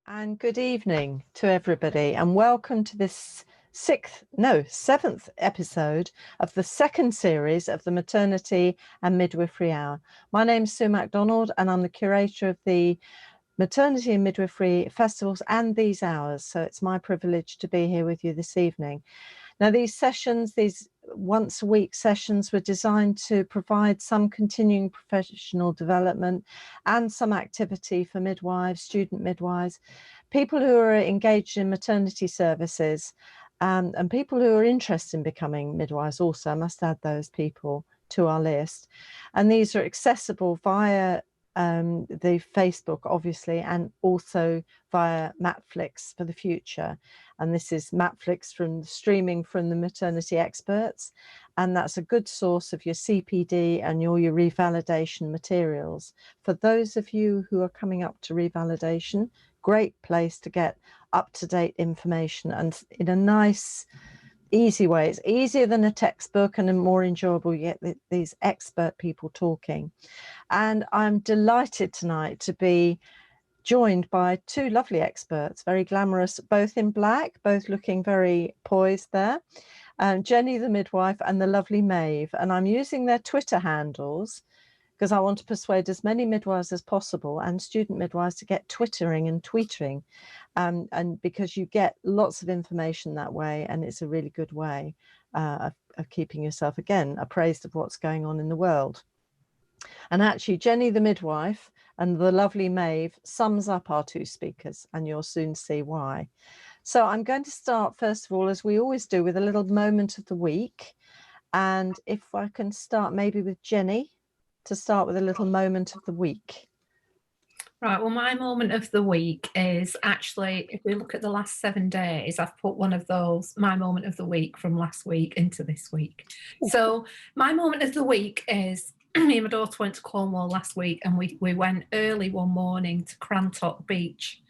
And good evening to everybody, and welcome to this seventh episode of the second series of the Maternity and Midwifery Hour. My name's Sue Macdonald, and I'm the curator of the Maternity and Midwifery festivals and these hours. So it's my privilege to be here with you this evening. Now, these sessions, these once a week sessions, were designed to provide some continuing professional development and some activity for midwives, student midwives, people who are engaged in maternity services, and people who are interested in becoming midwives also. I must add those people to our list. And these are accessible via the Facebook, obviously, and also via Matflix for the future. And this is Matflix from streaming from the maternity experts, and that's a good source of your CPD and all your revalidation materials. For those of you who are coming up to revalidation, great place to get up-to-date information, and in a nice, easy way. It's easier than a textbook and more enjoyable. You get these expert people talking. And I'm delighted tonight to be joined by two lovely experts, very glamorous, both in black, both looking very poised there. Jenny the midwife and the lovely Maeve. And I'm using their Twitter handles because I want to persuade as many midwives as possible and student midwives to get twittering and tweeting, and because you get lots of information that way, and it's a really good way of keeping yourself, again, appraised of what's going on in the world. And actually, Jenny the midwife and the lovely Maeve sums up our two speakers, and you'll soon see why. So I'm going to start, first of all, as we always do, with a little moment of the week. And if I can start maybe with Jenny, to start with a little moment of the week. Right, well, my moment of the week is actually, if we look at the last 7 days, I've put one of those, my moment of the week from last week into this week. So my moment of the week is, me and my daughter went to Cornwall last week, and we went early one morning to Crantock Beach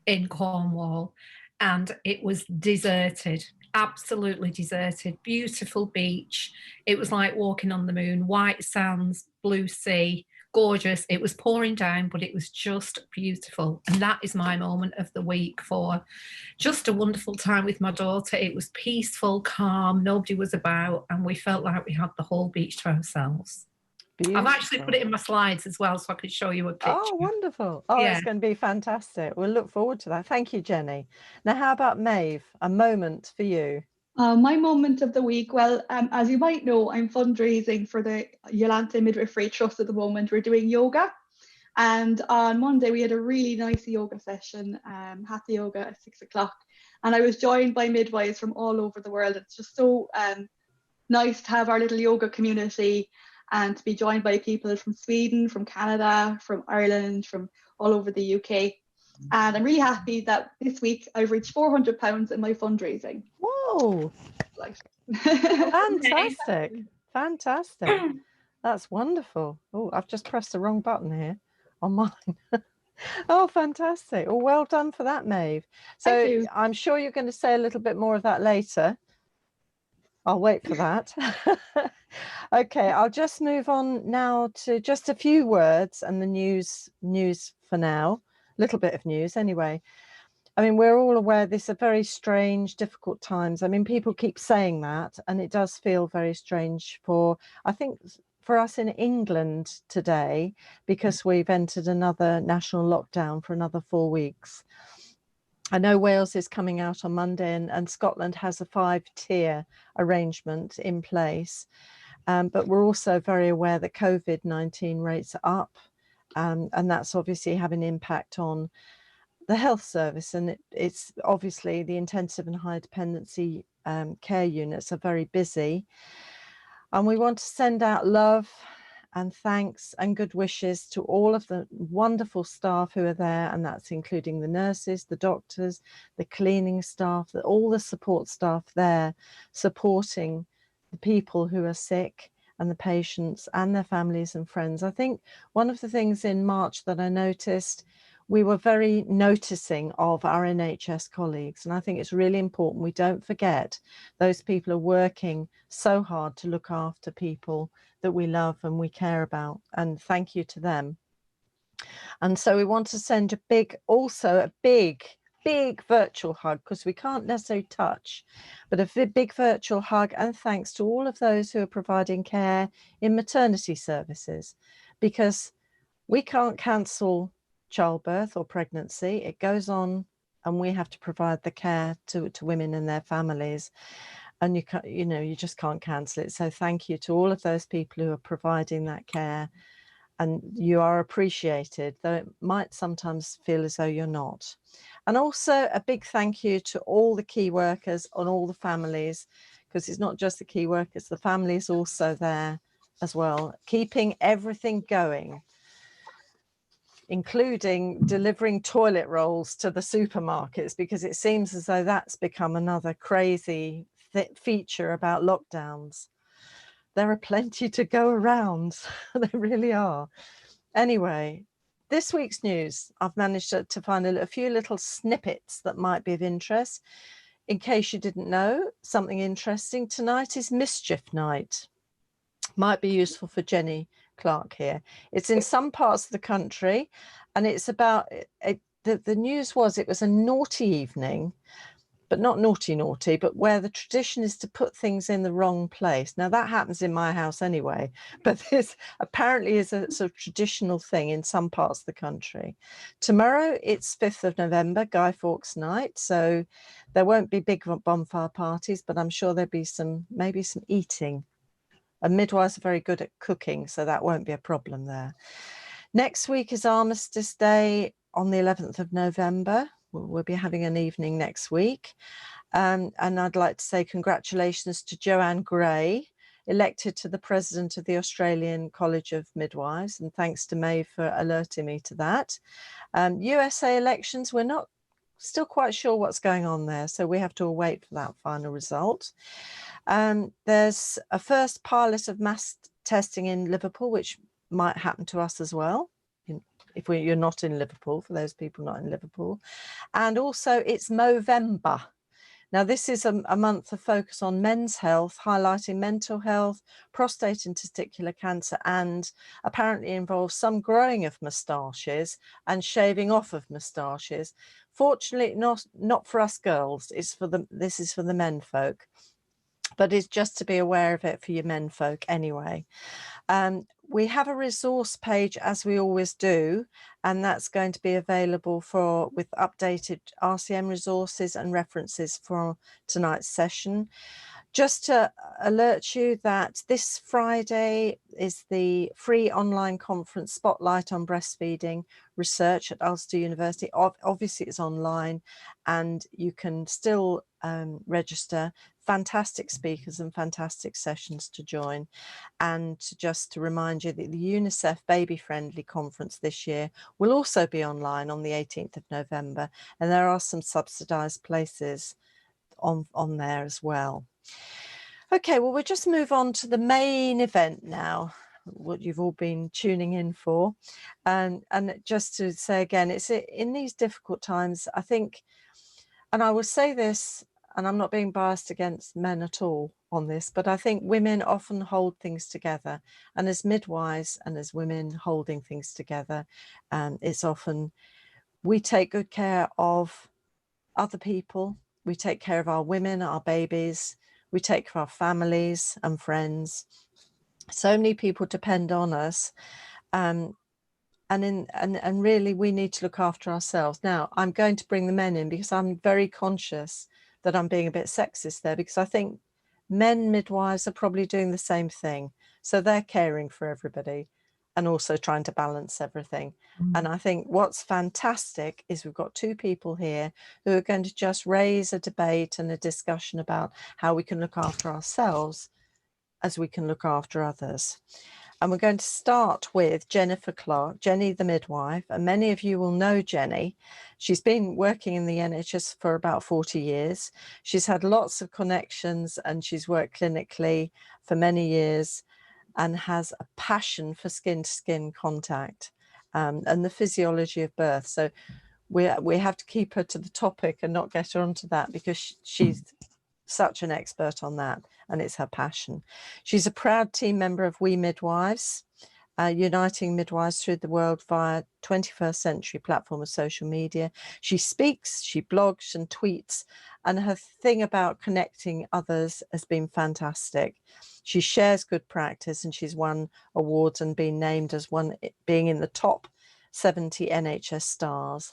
in Cornwall, and it was deserted, absolutely deserted, beautiful beach. It was like walking on the moon, white sands, blue sea, gorgeous. It was pouring down, but it was just beautiful. And that is my moment of the week for just a wonderful time with my daughter. It was peaceful, calm, nobody was about, and we felt like we had the whole beach to ourselves. Beautiful. I've actually put it in my slides as well, so I could show you a picture. Oh, wonderful. Oh, yeah. It's going to be fantastic. We'll look forward to that. Thank you, Jenny. Now, how about Maeve? A moment for you. My moment of the week, well, as you might know, I'm fundraising for the Untitled Midwifery Trust at the moment. We're doing yoga, and on Monday we had a really nice yoga session, hatha yoga at 6 o'clock, and I was joined by midwives from all over the world. It's just so nice to have our little yoga community and to be joined by people from Sweden, from Canada, from Ireland, from all over the UK. And I'm really happy that this week I've reached £400 in my fundraising. Whoa! Fantastic. Fantastic. That's wonderful. Oh, I've just pressed the wrong button here on mine. Oh, fantastic. Oh, well done for that, Maeve. So I'm sure you're going to say a little bit more of that later. I'll wait for that. Okay, I'll just move on now to just a few words and the news for now. Little bit of news anyway. I mean, we're all aware this are very strange, difficult times. I mean, people keep saying that, and it does feel very strange I think for us in England today, because we've entered another national lockdown for another 4 weeks. I know Wales is coming out on Monday, and Scotland has a 5-tier arrangement in place. But we're also very aware that COVID-19 rates are up. And that's obviously having an impact on the health service, and it's obviously the intensive and high dependency care units are very busy, and we want to send out love and thanks and good wishes to all of the wonderful staff who are there, and that's including the nurses, the doctors, the cleaning staff, all the support staff there supporting the people who are sick and the patients and their families and friends. I think one of the things in March that I noticed, we were very noticing of our NHS colleagues. And I think it's really important we don't forget those people are working so hard to look after people that we love and we care about. And thank you to them. And so we want to send a big virtual hug, because we can't necessarily touch, but a big virtual hug and thanks to all of those who are providing care in maternity services, because we can't cancel childbirth or pregnancy. It goes on, and we have to provide the care to women and their families, and you can't, you just can't cancel it. So thank you to all of those people who are providing that care, and you are appreciated, though it might sometimes feel as though you're not. And also a big thank you to all the key workers and all the families, because it's not just the key workers, the families also there as well, keeping everything going, including delivering toilet rolls to the supermarkets, because it seems as though that's become another crazy feature about lockdowns. There are plenty to go around. There really are. Anyway, this week's news, I've managed to find a few little snippets that might be of interest. In case you didn't know, something interesting, tonight is Mischief Night. Might be useful for Jenny Clarke here. It's in some parts of the country, and it's about, the news was it was a naughty evening, but not naughty, but where the tradition is to put things in the wrong place. Now that happens in my house anyway, but this apparently is a sort of traditional thing in some parts of the country. Tomorrow, it's 5th of November, Guy Fawkes night, so there won't be big bonfire parties, but I'm sure there'll be maybe some eating. And midwives are very good at cooking, so that won't be a problem there. Next week is Armistice Day on the 11th of November. We'll be having an evening next week. And I'd like to say congratulations to Joanne Gray, elected to the president of the Australian College of Midwives. And thanks to Maeve for alerting me to that. USA elections, we're not still quite sure what's going on there, so we have to wait for that final result. There's a first pilot of mass testing in Liverpool, which might happen to us as well, if you're not in Liverpool, for those people not in Liverpool. And also it's Movember. Now this is a month of focus on men's health, highlighting mental health, prostate and testicular cancer, and apparently involves some growing of moustaches and shaving off of moustaches. Fortunately, not for us girls. This is for the men folk, but it's just to be aware of it for your men folk anyway. We have a resource page, as we always do, and that's going to be available with updated RCM resources and references for tonight's session. Just to alert you that this Friday is the free online conference Spotlight on Breastfeeding Research at Ulster University. Obviously it's online, and you can still register. Fantastic speakers and fantastic sessions to join. And just to remind you that the UNICEF Baby Friendly Conference this year will also be online on the 18th of November, and there are some subsidised places on there as well. Okay, well, we'll just move on to the main event now, what you've all been tuning in for. And just to say again, it's in these difficult times, I think, and I will say this, and I'm not being biased against men at all on this, but I think women often hold things together. And as midwives and as women holding things together, it's often we take good care of other people. We take care of our women, our babies. We take care of our families and friends. So many people depend on us. And really we need to look after ourselves. Now, I'm going to bring the men in because I'm very conscious that I'm being a bit sexist there, because I think men midwives are probably doing the same thing. So they're caring for everybody and also trying to balance everything. And I think what's fantastic is we've got two people here who are going to just raise a debate and a discussion about how we can look after ourselves as we can look after others. And we're going to start with Jennifer Clarke, Jenny the midwife, and many of you will know Jenny. She's been working in the NHS for about 40 years. She's had lots of connections and she's worked clinically for many years and has a passion for skin-to-skin contact and the physiology of birth. So we have to keep her to the topic and not get her onto that, because she's such an expert on that and it's her passion. She's a proud team member of We Midwives, uniting midwives through the world via 21st century platform of social media. She speaks, she blogs and tweets, and her thing about connecting others has been fantastic. She shares good practice, and she's won awards and been named as being in the top 70 NHS stars.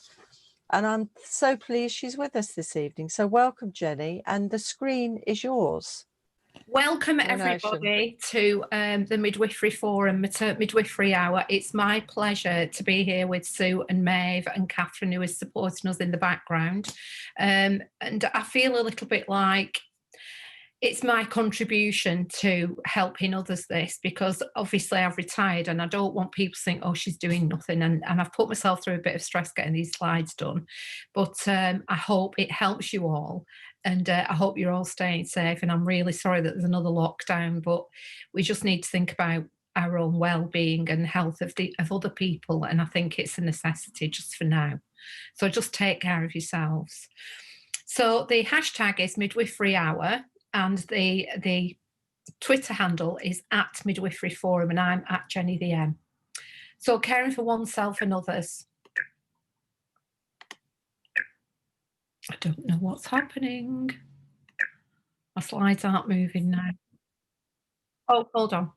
And I'm so pleased she's with us this evening. So welcome, Jenny, and the screen is yours. Welcome everybody to the Midwifery Forum, Midwifery Hour. It's my pleasure to be here with Sue and Maeve and Catherine, who is supporting us in the background. And I feel a little bit like it's my contribution to helping others this, because obviously I've retired and I don't want people to think, oh, she's doing nothing. And I've put myself through a bit of stress getting these slides done. But I hope it helps you all. And I hope you're all staying safe. And I'm really sorry that there's another lockdown, but we just need to think about our own well-being and health of other people. And I think it's a necessity just for now. So just take care of yourselves. So the hashtag is Midwifery Hour, and the Twitter handle is @Midwifery Forum, and I'm @Jenny the M. So caring for oneself and others. I don't know what's happening. My slides aren't moving now. Oh, hold on.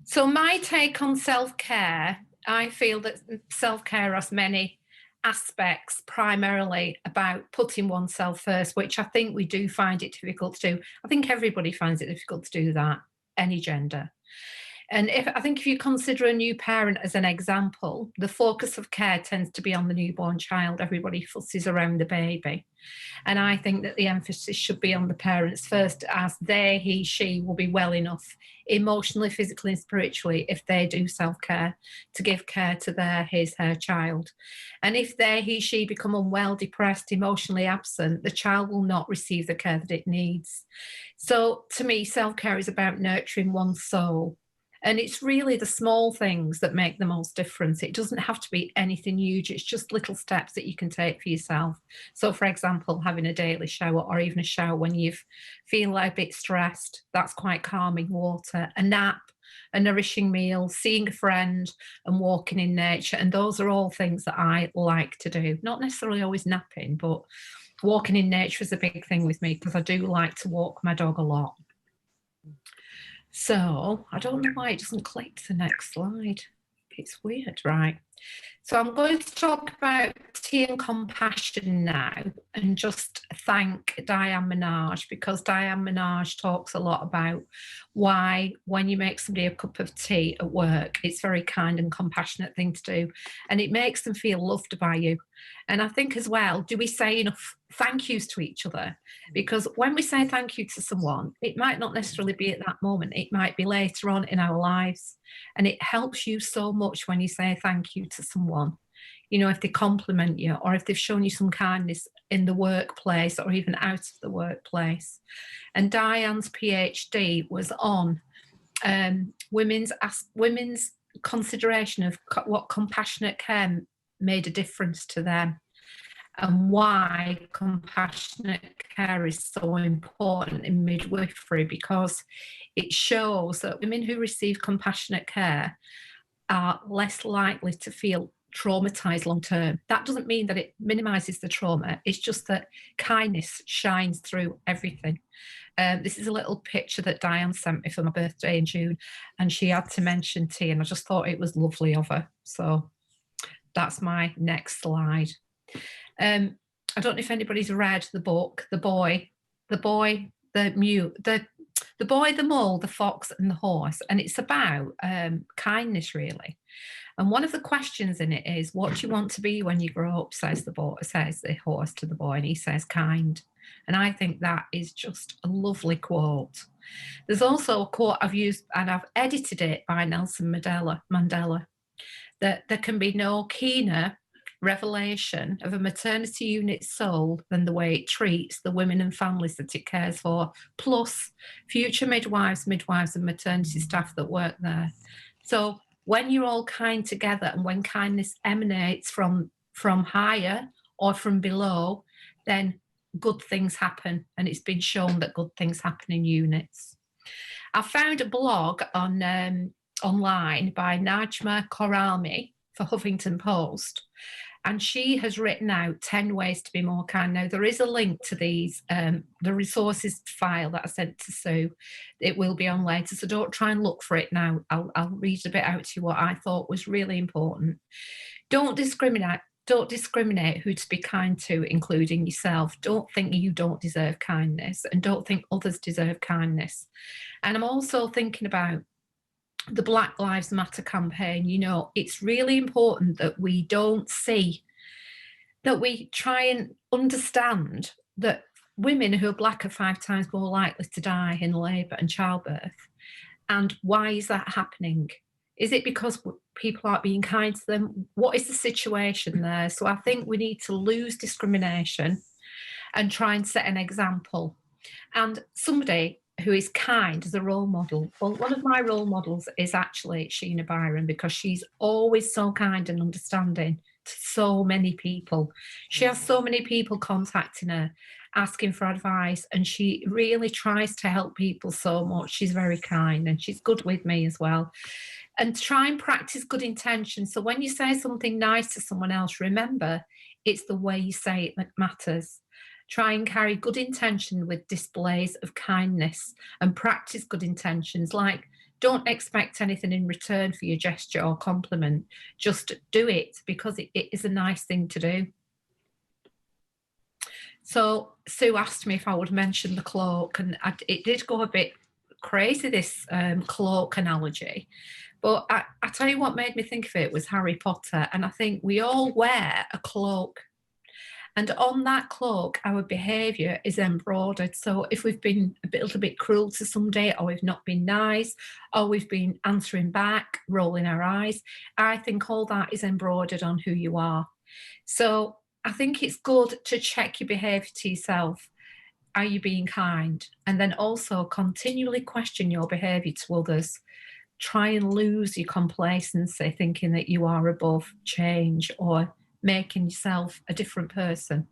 So my take on self-care, I feel that self-care has many aspects, primarily about putting oneself first, which I think we do find it difficult to do. I think everybody finds it difficult to do that, any gender. And I think if you consider a new parent as an example, the focus of care tends to be on the newborn child. Everybody fusses around the baby. And I think that the emphasis should be on the parents first, as they, he, she will be well enough emotionally, physically and spiritually if they do self-care to give care to their, his, her child. And if they, he, she become unwell, depressed, emotionally absent, the child will not receive the care that it needs. So to me, self-care is about nurturing one's soul. And it's really the small things that make the most difference. It doesn't have to be anything huge. It's just little steps that you can take for yourself. So, for example, having a daily shower, or even a shower when you feel a bit stressed, that's quite calming water. A nap, a nourishing meal, seeing a friend and walking in nature. And those are all things that I like to do. Not necessarily always napping, but walking in nature is a big thing with me, because I do like to walk my dog a lot. So I don't know why it doesn't click to the next slide. It's weird, right? So I'm going to talk about tea and compassion now, and just thank DIANE MÉNAGE, because DIANE MÉNAGE talks a lot about why when you make somebody a cup of tea at work, it's a very kind and compassionate thing to do, and it makes them feel loved by you. And I think as well, do we say enough thank yous to each other? Because when we say thank you to someone, it might not necessarily be at that moment. It might be later on in our lives. And it helps you so much when you say thank you to someone. You know, if they compliment you, or if they've shown you some kindness in the workplace or even out of the workplace. And Diane's PhD was on women's consideration of what compassionate care made a difference to them, and why compassionate care is so important in midwifery, because it shows that women who receive compassionate care are less likely to feel traumatized long term. That doesn't mean that it minimizes the trauma. It's just that kindness shines through everything. This is a little picture that Diane sent me for my birthday in June, and she had to mention tea, and I just thought it was lovely of her. So that's my next slide. I don't know if anybody's read the book, The Boy, the Mole, the Fox and the Horse, and it's about kindness, really. And one of the questions in it is, what do you want to be when you grow up, says the horse to the boy, and he says kind. And I think that is just a lovely quote. There's also a quote I've used, and I've edited it, by Nelson Mandela, that there can be no keener revelation of a maternity unit's soul than the way it treats the women and families that it cares for, plus future midwives and maternity staff that work there. So when you're all kind together, and when kindness emanates from higher or from below, then good things happen. And it's been shown that good things happen in units. I found a blog on online by Najma KHORRAMI for Huffington Post. And she has written out 10 ways to be more kind. Now, there is a link to these, the resources file that I sent to Sue. It will be on later, so don't try and look for it now. I'll read a bit out to you what I thought was really important. Don't discriminate. Don't discriminate who to be kind to, including yourself. Don't think you don't deserve kindness, and don't think others deserve kindness. And I'm also thinking about the Black Lives Matter campaign. You know, it's really important that we don't see, that we try and understand that women who are Black are 5 times more likely to die in labour and childbirth. And why is that happening? Is it because people aren't being kind to them? What is the situation there? So I think we need to lose discrimination and try and set an example. And somebody who is kind as a role model. Well, one of my role models is actually Sheena Byron, because she's always so kind and understanding to so many people. She has so many people contacting her, asking for advice, and she really tries to help people so much. She's very kind, and she's good with me as well. And try and practice good intention. So when you say something nice to someone else, remember, it's the way you say it that matters. Try and carry good intention with displays of kindness, and practice good intentions. Like, don't expect anything in return for your gesture or compliment. Just do it because it is a nice thing to do. So Sue asked me if I would mention the cloak, and it did go a bit crazy, this cloak analogy. But I tell you what made me think of it was Harry Potter. And I think we all wear a cloak. And on that cloak, our behaviour is embroidered. So if we've been a little bit cruel to somebody, or we've not been nice, or we've been answering back, rolling our eyes, I think all that is embroidered on who you are. So I think it's good to check your behaviour to yourself. Are you being kind? And then also continually question your behaviour to others. Try and lose your complacency, thinking that you are above change or making yourself a different person.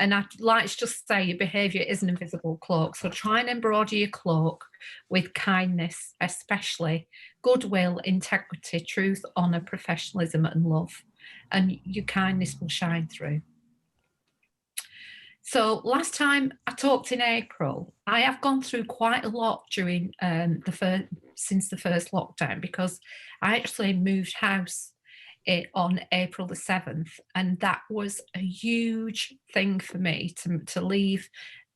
And I'd like to just say your behaviour is an invisible cloak. So try and embroider your cloak with kindness, especially goodwill, integrity, truth, honour, professionalism and love. And your kindness will shine through. So last time I talked in April, I have gone through quite a lot during since the first lockdown, because I actually moved house on April the 7th, and that was a huge thing for me to leave,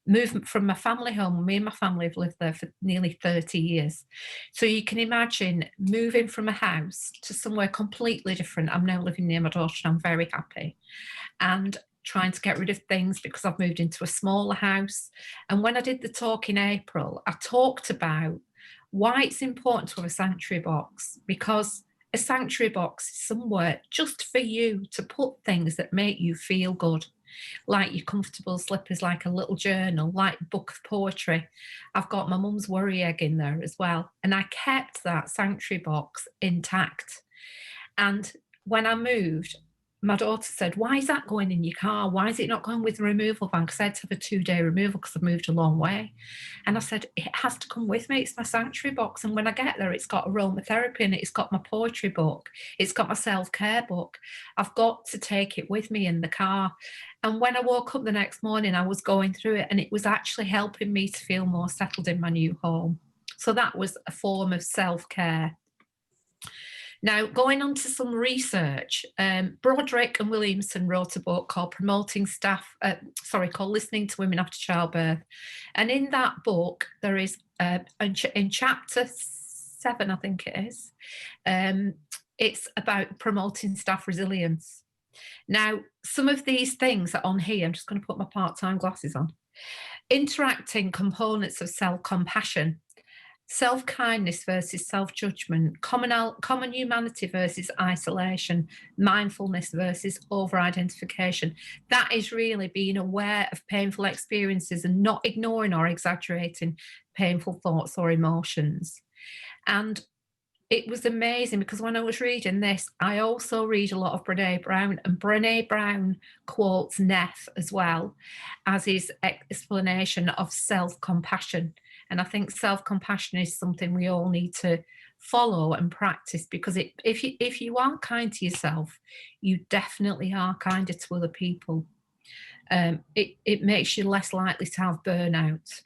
move from my family home. Me and my family have lived there for nearly 30 years. So you can imagine moving from a house to somewhere completely different. I'm now living near my daughter and I'm very happy. And trying to get rid of things because I've moved into a smaller house. And when I did the talk in April, I talked about why it's important to have a sanctuary box, because a sanctuary box is somewhere just for you to put things that make you feel good, like your comfortable slippers, like a little journal, like a book of poetry. I've got my mum's worry egg in there as well. And I kept that sanctuary box intact. And when I moved, my daughter said, why is that going in your car? Why is it not going with the removal van? Because I had to have a 2-day removal because I've moved a long way. And I said, it has to come with me. It's my sanctuary box. And when I get there, it's got aromatherapy in it. It's got my poetry book. It's got my self-care book. I've got to take it with me in the car. And when I woke up the next morning, I was going through it, and it was actually helping me to feel more settled in my new home. So that was a form of self-care. Now, going on to some research, Broderick and Williamson wrote a book called called Listening to Women After Childbirth. And in that book, there is, in chapter 7, I think it is, it's about promoting staff resilience. Now, some of these things are on here. I'm just going to put my part-time glasses on. Interacting components of self-compassion. Self-kindness versus self-judgment, common humanity versus isolation, mindfulness versus over-identification. That is really being aware of painful experiences and not ignoring or exaggerating painful thoughts or emotions. And it was amazing, because when I was reading this, I also read a lot of Brené Brown, and Brené Brown quotes Neff as well as his explanation of self-compassion. And I think self-compassion is something we all need to follow and practice, because if you are kind to yourself, you definitely are kinder to other people. It makes you less likely to have burnout.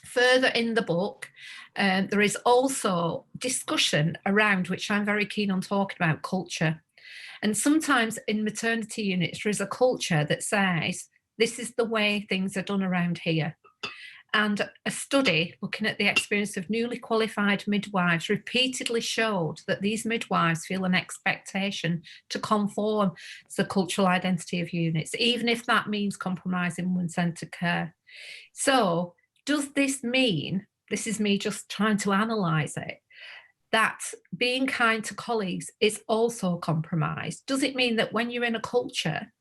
Further in the book, there is also discussion around, which I'm very keen on talking about, culture. And sometimes in maternity units, there is a culture that says, this is the way things are done around here. And a study looking at the experience of newly qualified midwives repeatedly showed that these midwives feel an expectation to conform to the cultural identity of units, even if that means compromising woman-centred care. So does this mean, this is me just trying to analyse it, that being kind to colleagues is also compromise? Does it mean that when you're in a culture,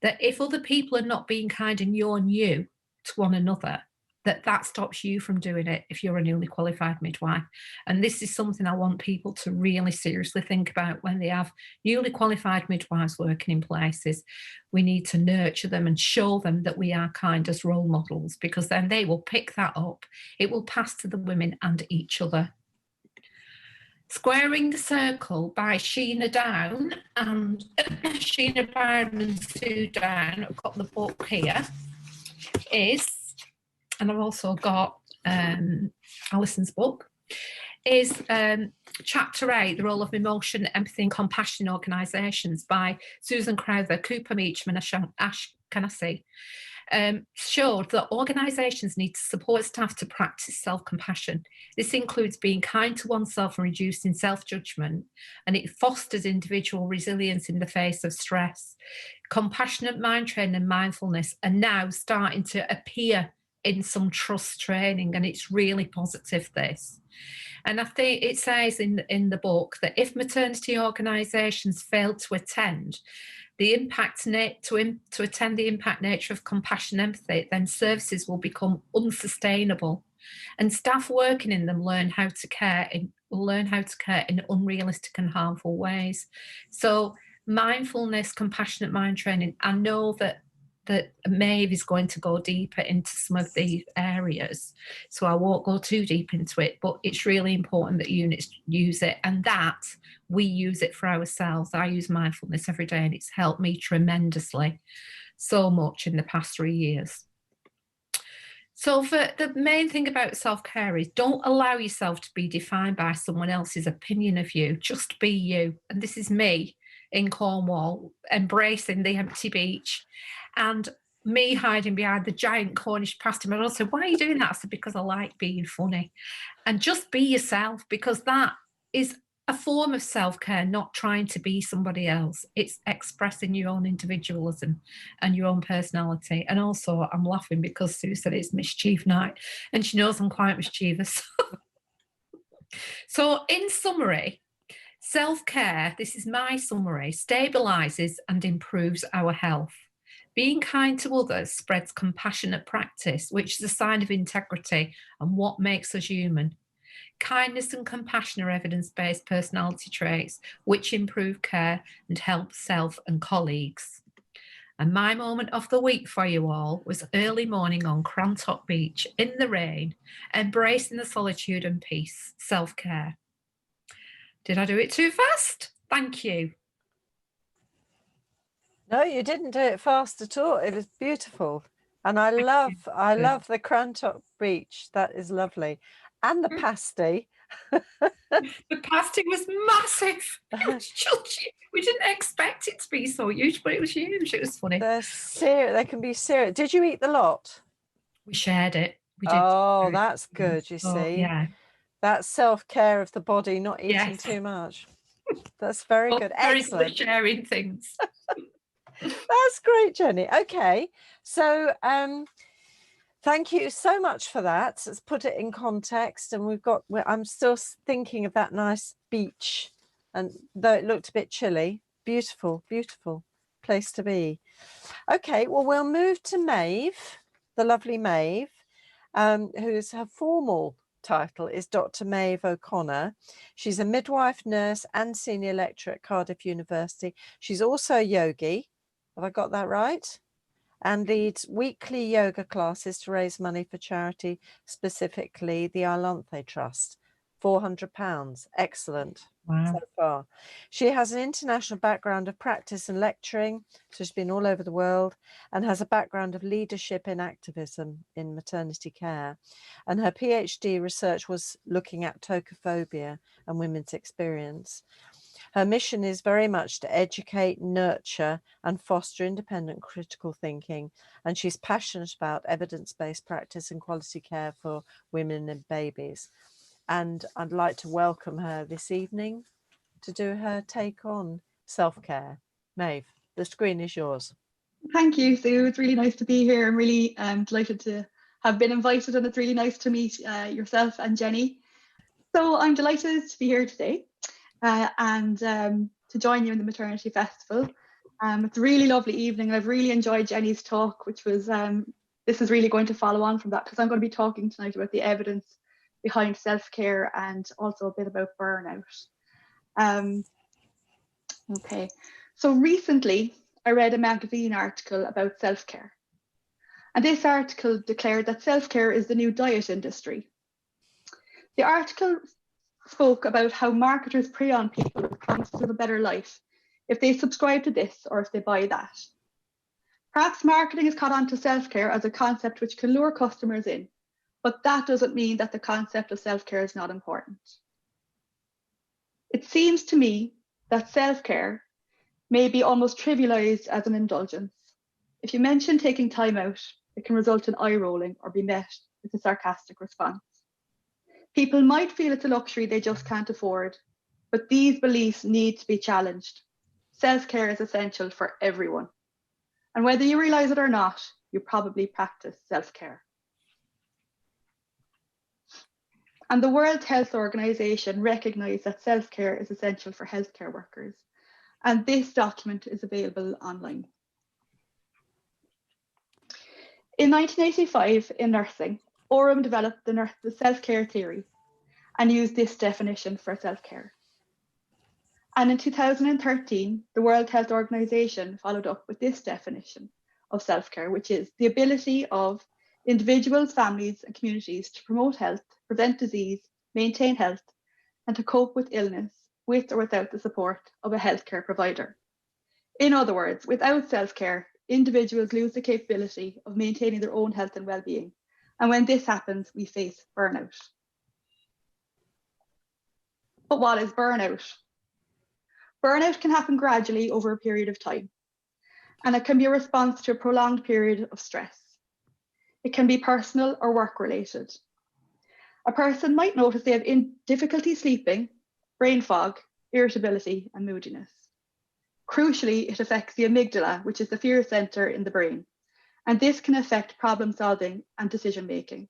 that if other people are not being kind and you're new to one another, that stops you from doing it if you're a newly qualified midwife? And this is something I want people to really seriously think about when they have newly qualified midwives working in places. We need to nurture them and show them that we are kind as role models, because then they will pick that up. It will pass to the women and each other. Squaring the Circle by Sheena Down and Sheena Byron and Sue Down. I've got the book here. And I've also got Alison's book, is Chapter 8, The Role of Emotion, Empathy and Compassion in Organisations by Susan Crowther, Cooper Meacham and Ash Canassi. Showed that organisations need to support staff to practice self-compassion. This includes being kind to oneself and reducing self-judgment, and it fosters individual resilience in the face of stress. Compassionate mind training and mindfulness are now starting to appear in some trust training, and it's really positive, this. And I think it says in the book that if maternity organisations fail to attend the impact to attend the impact nature of compassion and empathy, then services will become unsustainable, and staff working in them learn how to care in unrealistic and harmful ways. So mindfulness, compassionate mind training, I know that Maeve is going to go deeper into some of these areas, so I won't go too deep into it, but it's really important that units use it, and that we use it for ourselves. I use mindfulness every day, and it's helped me tremendously, so much in the past 3 years. So for the main thing about self-care is, don't allow yourself to be defined by someone else's opinion of you. Just be you. And this is me in Cornwall, embracing the empty beach, and me hiding behind the giant Cornish pasty. My daughter said, "Why are you doing that?" I said, "Because I like being funny." And just be yourself, because that is a form of self-care, not trying to be somebody else. It's expressing your own individualism and your own personality. And also, I'm laughing because Sue said it's mischief night, and she knows I'm quite mischievous. So in summary, self-care, this is my summary, stabilises and improves our health. Being kind to others spreads compassionate practice, which is a sign of integrity and what makes us human. Kindness and compassion are evidence-based personality traits which improve care and help self and colleagues. And my moment of the week for you all was early morning on Crantop Beach in the rain, embracing the solitude and peace, self-care. Did I do it too fast? Thank you. No, you didn't do it fast at all. It was beautiful. And I love the Crantop Beach. That is lovely. And the pasty. The pasty was massive. It was huge. We didn't expect it to be so huge, but it was huge. It was funny. They can be serious. Did you eat the lot? We shared it. We did. Oh, that's good. You Oh, see, yeah. That's self-care of the body, not eating Yes. too much. That's very good. Very Excellent. good sharing things. That's great, Jenny. Okay, so thank you so much for that. Let's put it in context. And I'm still thinking of that nice beach, and though it looked a bit chilly, beautiful, beautiful place to be. Okay, well, we'll move to Maeve, the lovely Maeve, whose her formal title is Dr. Maeve O'Connor. She's a midwife, nurse, and senior lecturer at Cardiff University. She's also a yogi. Have I got that right? And leads weekly yoga classes to raise money for charity, specifically the Arlanthe Trust. £400. Excellent. Wow. So far. She has an international background of practice and lecturing, so she's been all over the world, and has a background of leadership and activism in maternity care. And her PhD research was looking at tocophobia and women's experience. Her mission is very much to educate, nurture, and foster independent critical thinking, and she's passionate about evidence-based practice and quality care for women and babies. And I'd like to welcome her this evening to do her take on self-care. Maeve, the screen is yours. Thank you, Sue. It's really nice to be here. I'm really delighted to have been invited, and it's really nice to meet yourself and Jenny. So I'm delighted to be here today and to join you in the Maternity Festival. It's a really lovely evening. I've really enjoyed Jenny's talk, which was, this is really going to follow on from that, because I'm going to be talking tonight about the evidence behind self-care and also a bit about burnout. Okay, so recently I read a magazine article about self-care. And this article declared that self-care is the new diet industry. The article spoke about how marketers prey on people with promises of a better life if they subscribe to this or if they buy that. Perhaps marketing has caught on to self-care as a concept which can lure customers in, but that doesn't mean that the concept of self-care is not important. It seems to me that self-care may be almost trivialized as an indulgence. If you mention taking time out, it can result in eye rolling or be met with a sarcastic response. People might feel it's a luxury they just can't afford, but these beliefs need to be challenged. Self-care is essential for everyone. And whether you realize it or not, you probably practice self-care. And the World Health Organization recognized that self-care is essential for healthcare workers. And this document is available online. In 1985, in nursing, Oram developed the self-care theory and used this definition for self-care. And in 2013, the World Health Organization followed up with this definition of self-care, which is the ability of individuals, families, and communities to promote health, prevent disease, maintain health, and to cope with illness with or without the support of a healthcare provider. In other words, without self-care, individuals lose the capability of maintaining their own health and well-being. And when this happens, we face burnout. But what is burnout? Burnout can happen gradually over a period of time, and it can be a response to a prolonged period of stress. It can be personal or work-related. A person might notice they have difficulty sleeping, brain fog, irritability, and moodiness. Crucially, it affects the amygdala, which is the fear center in the brain, and this can affect problem-solving and decision-making.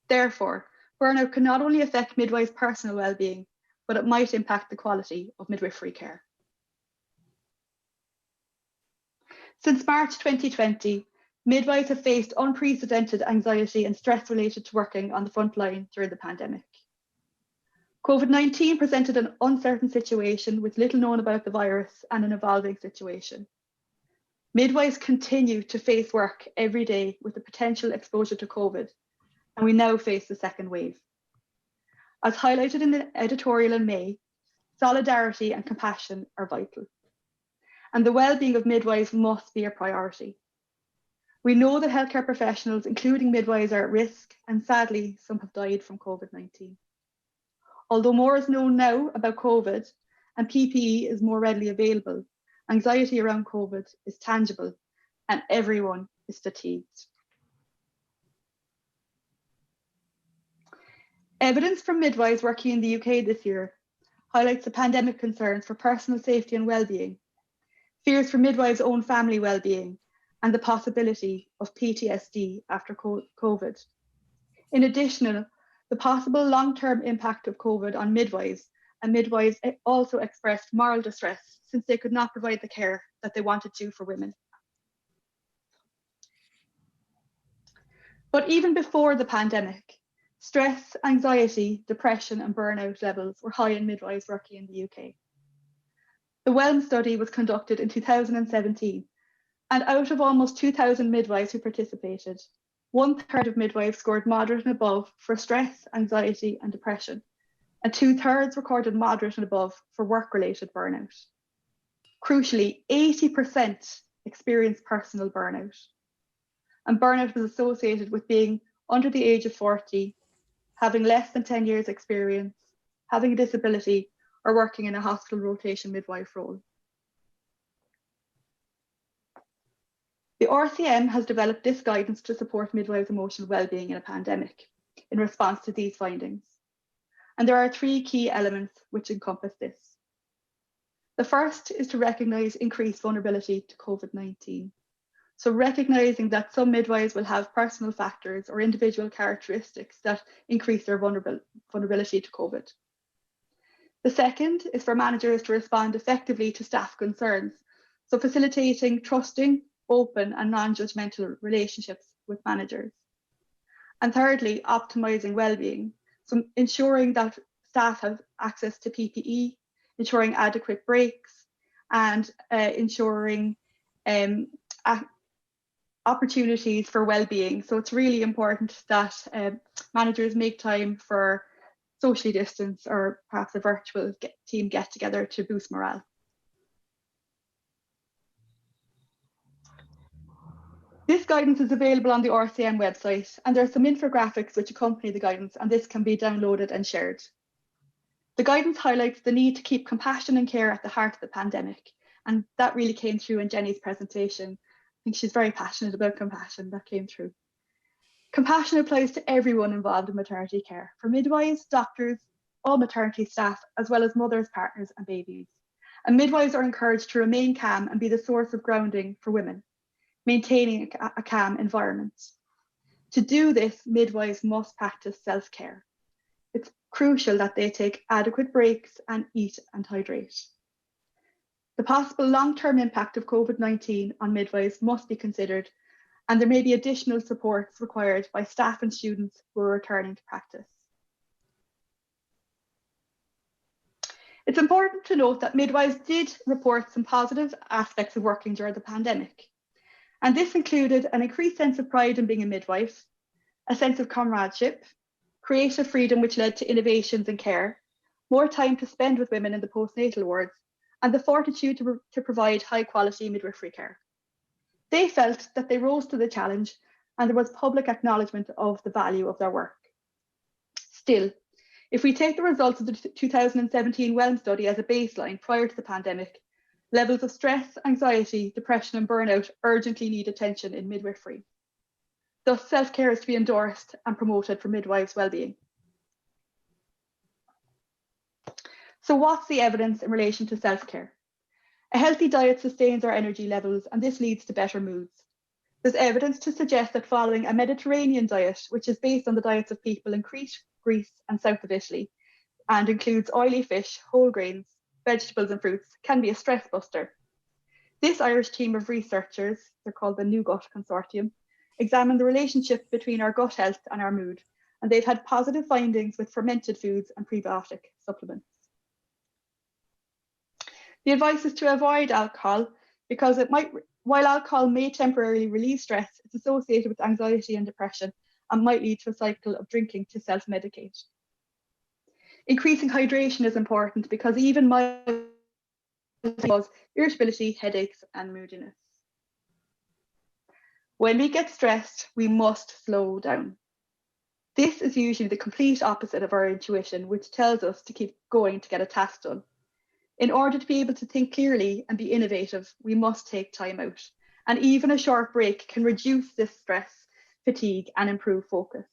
Therefore, burnout can not only affect midwives' personal well-being, but it might impact the quality of midwifery care. Since March 2020, midwives have faced unprecedented anxiety and stress related to working on the front line during the pandemic. COVID-19 presented an uncertain situation with little known about the virus and an evolving situation. Midwives continue to face work every day with the potential exposure to COVID, and we now face the second wave. As highlighted in the editorial in May, solidarity and compassion are vital, and the well-being of midwives must be a priority. We know that healthcare professionals, including midwives, are at risk, and sadly, some have died from COVID-19. Although more is known now about COVID and PPE is more readily available, anxiety around COVID is tangible and everyone is fatigued. Evidence from midwives working in the UK this year highlights the pandemic concerns for personal safety and well-being, fears for midwives' own family well-being, and the possibility of PTSD after COVID. In addition, the possible long-term impact of COVID on midwives, and midwives also expressed moral distress since they could not provide the care that they wanted to for women. But even before the pandemic, stress, anxiety, depression, and burnout levels were high in midwives working in the UK. The WELM study was conducted in 2017, and out of almost 2,000 midwives who participated, 1/3 of midwives scored moderate and above for stress, anxiety, and depression, and 2/3 recorded moderate and above for work-related burnout. Crucially, 80% experienced personal burnout. And burnout was associated with being under the age of 40, having less than 10 years experience, having a disability, or working in a hospital rotation midwife role. The RCM has developed this guidance to support midwives' emotional well-being in a pandemic in response to these findings. And there are 3 key elements which encompass this. The first is to recognise increased vulnerability to COVID-19. So recognising that some midwives will have personal factors or individual characteristics that increase their vulnerability to COVID. The second is for managers to respond effectively to staff concerns, so facilitating trusting, open and non-judgmental relationships with managers. And thirdly, optimising well-being, so ensuring that staff have access to PPE, ensuring adequate breaks, and ensuring opportunities for well-being. So it's really important that managers make time for socially distance or perhaps a virtual team get-together to boost morale. This guidance is available on the RCM website, and there are some infographics which accompany the guidance, and this can be downloaded and shared. The guidance highlights the need to keep compassion and care at the heart of the pandemic, and that really came through in Jenny's presentation. I think she's very passionate about compassion. That came through. Compassion applies to everyone involved in maternity care, for midwives, doctors, all maternity staff, as well as mothers, partners and babies. And midwives are encouraged to remain calm and be the source of grounding for women, maintaining a calm environment. To do this, midwives must practice self-care. It's crucial that they take adequate breaks and eat and hydrate. The possible long-term impact of COVID-19 on midwives must be considered, and there may be additional supports required by staff and students who are returning to practice. It's important to note that midwives did report some positive aspects of working during the pandemic. And this included an increased sense of pride in being a midwife, a sense of comradeship, creative freedom which led to innovations in care, more time to spend with women in the postnatal wards, and the fortitude to provide high quality midwifery care. They felt that they rose to the challenge and there was public acknowledgement of the value of their work. Still, if we take the results of the 2017 Wellness study as a baseline prior to the pandemic, levels of stress, anxiety, depression and burnout urgently need attention in midwifery. Thus, self-care is to be endorsed and promoted for midwives' well-being. So what's the evidence in relation to self-care? A healthy diet sustains our energy levels and this leads to better moods. There's evidence to suggest that following a Mediterranean diet, which is based on the diets of people in Crete, Greece and south of Italy, and includes oily fish, whole grains, vegetables and fruits, can be a stress buster. This Irish team of researchers, they're called the New Gut Consortium, examined the relationship between our gut health and our mood, and they've had positive findings with fermented foods and prebiotic supplements. The advice is to avoid alcohol because while alcohol may temporarily relieve stress, it's associated with anxiety and depression and might lead to a cycle of drinking to self-medicate. Increasing hydration is important because even mild cause irritability, headaches and moodiness. When we get stressed, we must slow down. This is usually the complete opposite of our intuition, which tells us to keep going to get a task done. In order to be able to think clearly and be innovative, we must take time out. And even a short break can reduce this stress, fatigue, and improve focus.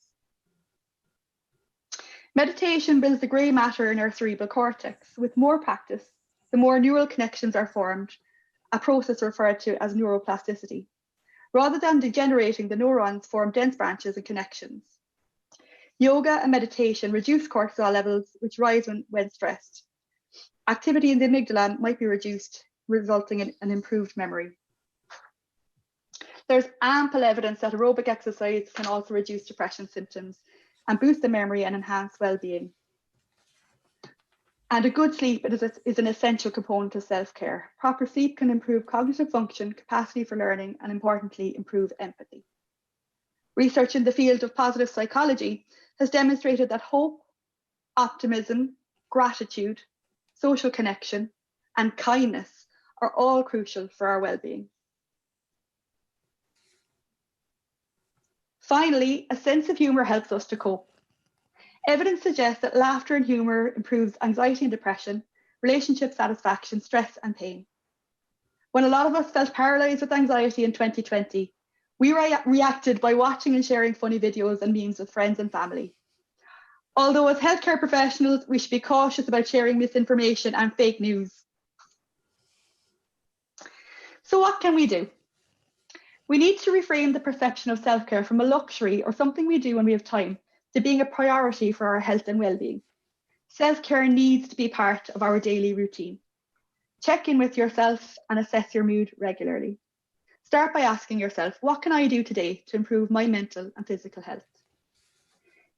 Meditation builds the grey matter in our cerebral cortex. With more practice, the more neural connections are formed, a process referred to as neuroplasticity. Rather than degenerating, the neurons form dense branches and connections. Yoga and meditation reduce cortisol levels, which rise when stressed. Activity in the amygdala might be reduced, resulting in an improved memory. There's ample evidence that aerobic exercise can also reduce depression symptoms and boost the memory and enhance well-being. And a good sleep is an essential component of self-care. Proper sleep can improve cognitive function, capacity for learning, and importantly, improve empathy. Research in the field of positive psychology has demonstrated that hope, optimism, gratitude, social connection, and kindness are all crucial for our well-being. Finally, a sense of humour helps us to cope. Evidence suggests that laughter and humour improves anxiety and depression, relationship satisfaction, stress and pain. When a lot of us felt paralysed with anxiety in 2020, we reacted by watching and sharing funny videos and memes with friends and family. Although as healthcare professionals, we should be cautious about sharing misinformation and fake news. So what can we do? We need to reframe the perception of self-care from a luxury or something we do when we have time to being a priority for our health and well-being. Self-care needs to be part of our daily routine. Check in with yourself and assess your mood regularly. Start by asking yourself, what can I do today to improve my mental and physical health?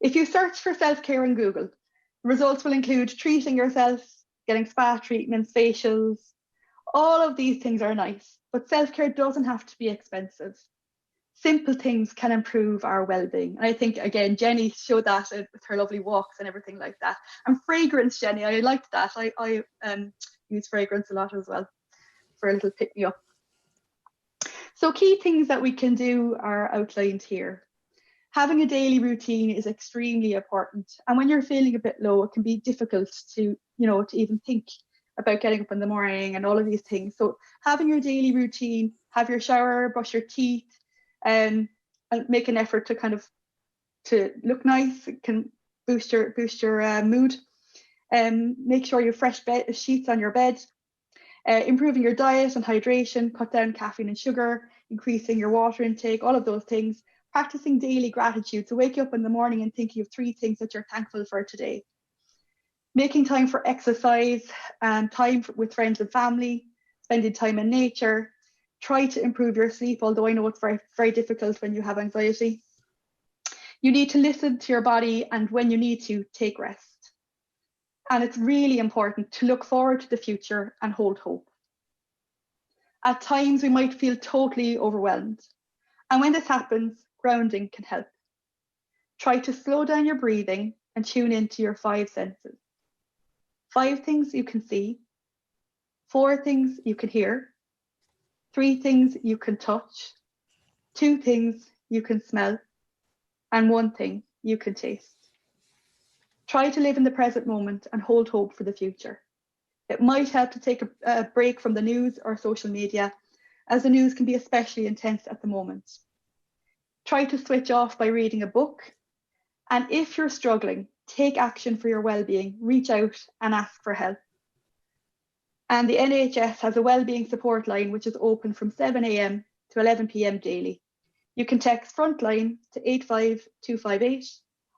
If you search for self-care on Google, the results will include treating yourself, getting spa treatments, facials. All of these things are nice, but self-care doesn't have to be expensive. Simple things can improve our well-being. And I think, again, Jenny showed that with her lovely walks and everything like that. And fragrance, Jenny, I liked that. I use fragrance a lot as well for a little pick-me-up. So key things that we can do are outlined here. Having a daily routine is extremely important. And when you're feeling a bit low, it can be difficult to even think about getting up in the morning and all of these things. So having your daily routine, have your shower, brush your teeth, and make an effort to look nice. It can boost your mood. Make sure you have fresh sheets on your bed. Improving your diet and hydration, cut down caffeine and sugar, increasing your water intake, all of those things. Practicing daily gratitude, so wake up in the morning and thinking of 3 things that you're thankful for today. Making time for exercise and time with friends and family, spending time in nature. Try to improve your sleep, although I know it's very, very difficult when you have anxiety. You need to listen to your body, and when you need to, take rest. And it's really important to look forward to the future and hold hope. At times, we might feel totally overwhelmed. And when this happens, grounding can help. Try to slow down your breathing and tune into your 5 senses. 5 things you can see, 4 things you can hear, 3 things you can touch, 2 things you can smell, and 1 thing you can taste. Try to live in the present moment and hold hope for the future. It might help to take a break from the news or social media, as the news can be especially intense at the moment. Try to switch off by reading a book. And if you're struggling, take action for your well-being, reach out and ask for help. And the NHS has a wellbeing support line which is open from 7 a.m. to 11 p.m. daily. You can text Frontline to 85258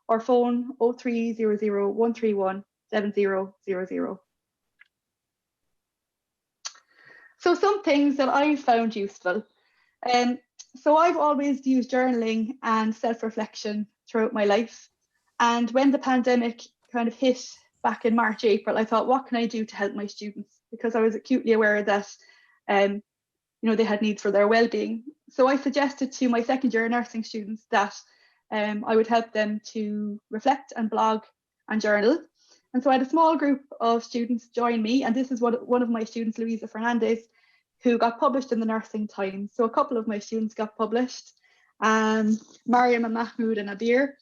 or phone 0300 131 7000. So some things that I found useful. So I've always used journaling and self-reflection throughout my life. And when the pandemic kind of hit back in March, April, I thought, what can I do to help my students? Because I was acutely aware that, they had needs for their well-being. So I suggested to my second year nursing students that I would help them to reflect and blog and journal. And so I had a small group of students join me. And this is one of my students, Louisa Fernandez, who got published in the Nursing Times. So a couple of my students got published, Mariam and Mahmoud and Abir.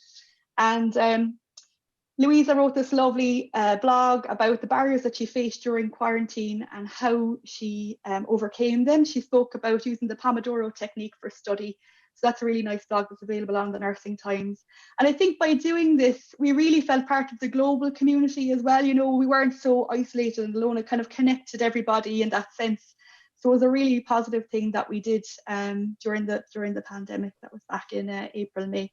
And Louisa wrote this lovely blog about the barriers that she faced during quarantine and how she overcame them. She spoke about using the Pomodoro technique for study. So that's a really nice blog that's available on the Nursing Times. And I think by doing this, we really felt part of the global community as well. We weren't so isolated and alone. It kind of connected everybody in that sense. So it was a really positive thing that we did during the pandemic. That was back in April, May.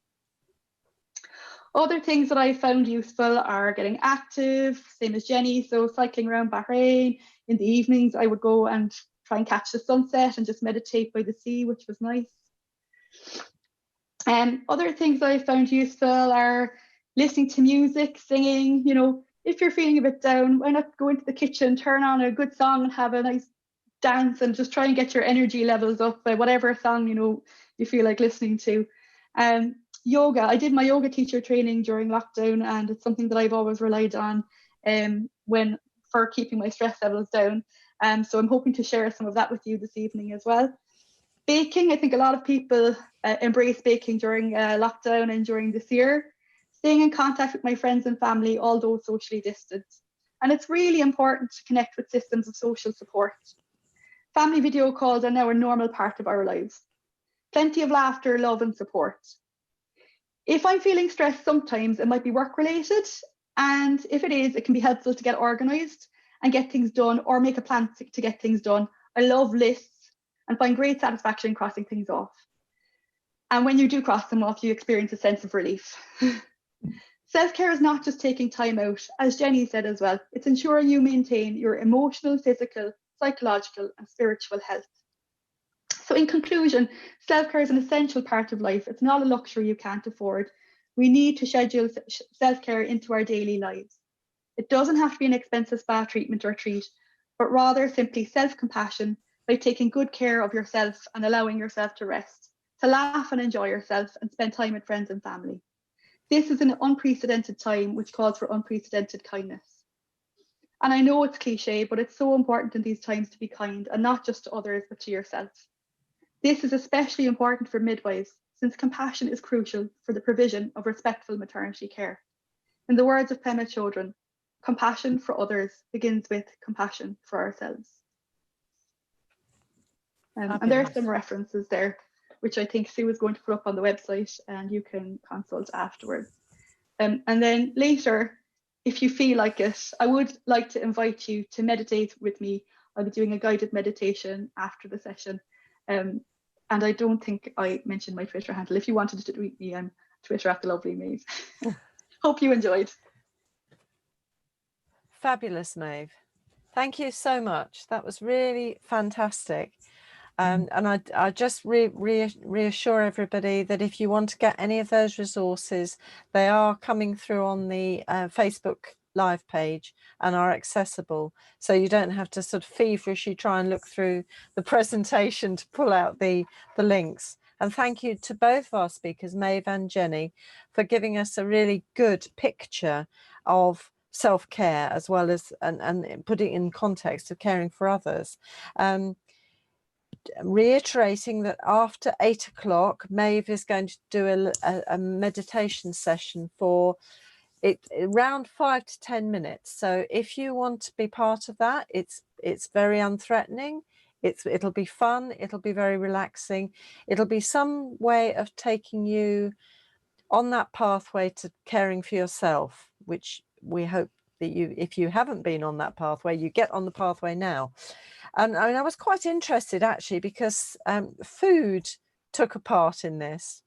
Other things that I found useful are getting active, same as Jenny. So cycling around Bahrain. In the evenings, I would go and try and catch the sunset and just meditate by the sea, which was nice. Other things that I found useful are listening to music, singing. If you're feeling a bit down, why not go into the kitchen, turn on a good song and have a nice dance and just try and get your energy levels up by whatever song you feel like listening to. yoga. I did my yoga teacher training during lockdown, and it's something that I've always relied on for keeping my stress levels down. So I'm hoping to share some of that with you this evening as well. Baking, I think a lot of people embrace baking during lockdown and during this year. Staying in contact with my friends and family, although socially distanced. And it's really important to connect with systems of social support. Family video calls are now a normal part of our lives. Plenty of laughter, love and support. If I'm feeling stressed sometimes, it might be work related. And if it is, it can be helpful to get organised and get things done, or make a plan to get things done. I love lists and find great satisfaction in crossing things off. And when you do cross them off, you experience a sense of relief. Self-care is not just taking time out, as Jenny said as well. It's ensuring you maintain your emotional, physical, psychological and spiritual health. So in conclusion, self-care is an essential part of life. It's not a luxury you can't afford. We need to schedule self-care into our daily lives. It doesn't have to be an expensive spa treatment or treat, but rather simply self-compassion by taking good care of yourself and allowing yourself to rest, to laugh and enjoy yourself and spend time with friends and family. This is an unprecedented time which calls for unprecedented kindness. And I know it's cliche, but it's so important in these times to be kind, and not just to others, but to yourself. This is especially important for midwives, since compassion is crucial for the provision of respectful maternity care. In the words of Pema Chodron, compassion for others begins with compassion for ourselves. And there are some references there, which I think Sue is going to put up on the website and you can consult afterwards. And then later, if you feel like it, I would like to invite you to meditate with me. I'll be doing a guided meditation after the session. And I don't think I mentioned my Twitter handle. If you wanted to tweet me, I'm Twitter at the lovely Maeve. Hope you enjoyed. Fabulous, Maeve. Thank you so much. That was really fantastic. And I just reassure everybody that if you want to get any of those resources, they are coming through on the Facebook Live page and are accessible. So you don't have to sort of feverishly try and look through the presentation to pull out the links. And thank you to both of our speakers, Maeve and Jenny, for giving us a really good picture of self-care, as well as and putting in context of caring for others. Reiterating that after 8 o'clock, Maeve is going to do a meditation session for around 5 to 10 minutes. So if you want to be part of that, it's very unthreatening. It'll be fun. It'll be very relaxing. It'll be some way of taking you on that pathway to caring for yourself, which we hope that if you haven't been on that pathway, you get on the pathway now. And I mean, I was quite interested actually, because food took a part in this,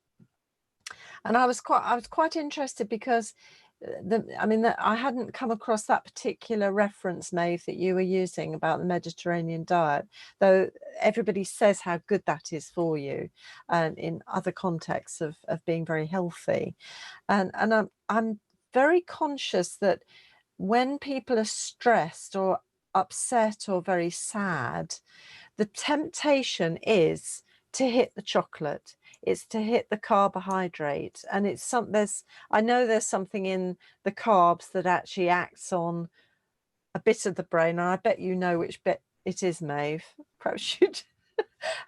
and I was quite interested because I hadn't come across that particular reference, Maeve, that you were using about the Mediterranean diet, though everybody says how good that is for you, and in other contexts of being very healthy, and I'm very conscious that when people are stressed or upset or very sad, the temptation is to hit the chocolate, it's to hit the carbohydrate, and I know there's something in the carbs that actually acts on a bit of the brain, and I bet you know which bit it is, Maeve. Perhaps you'd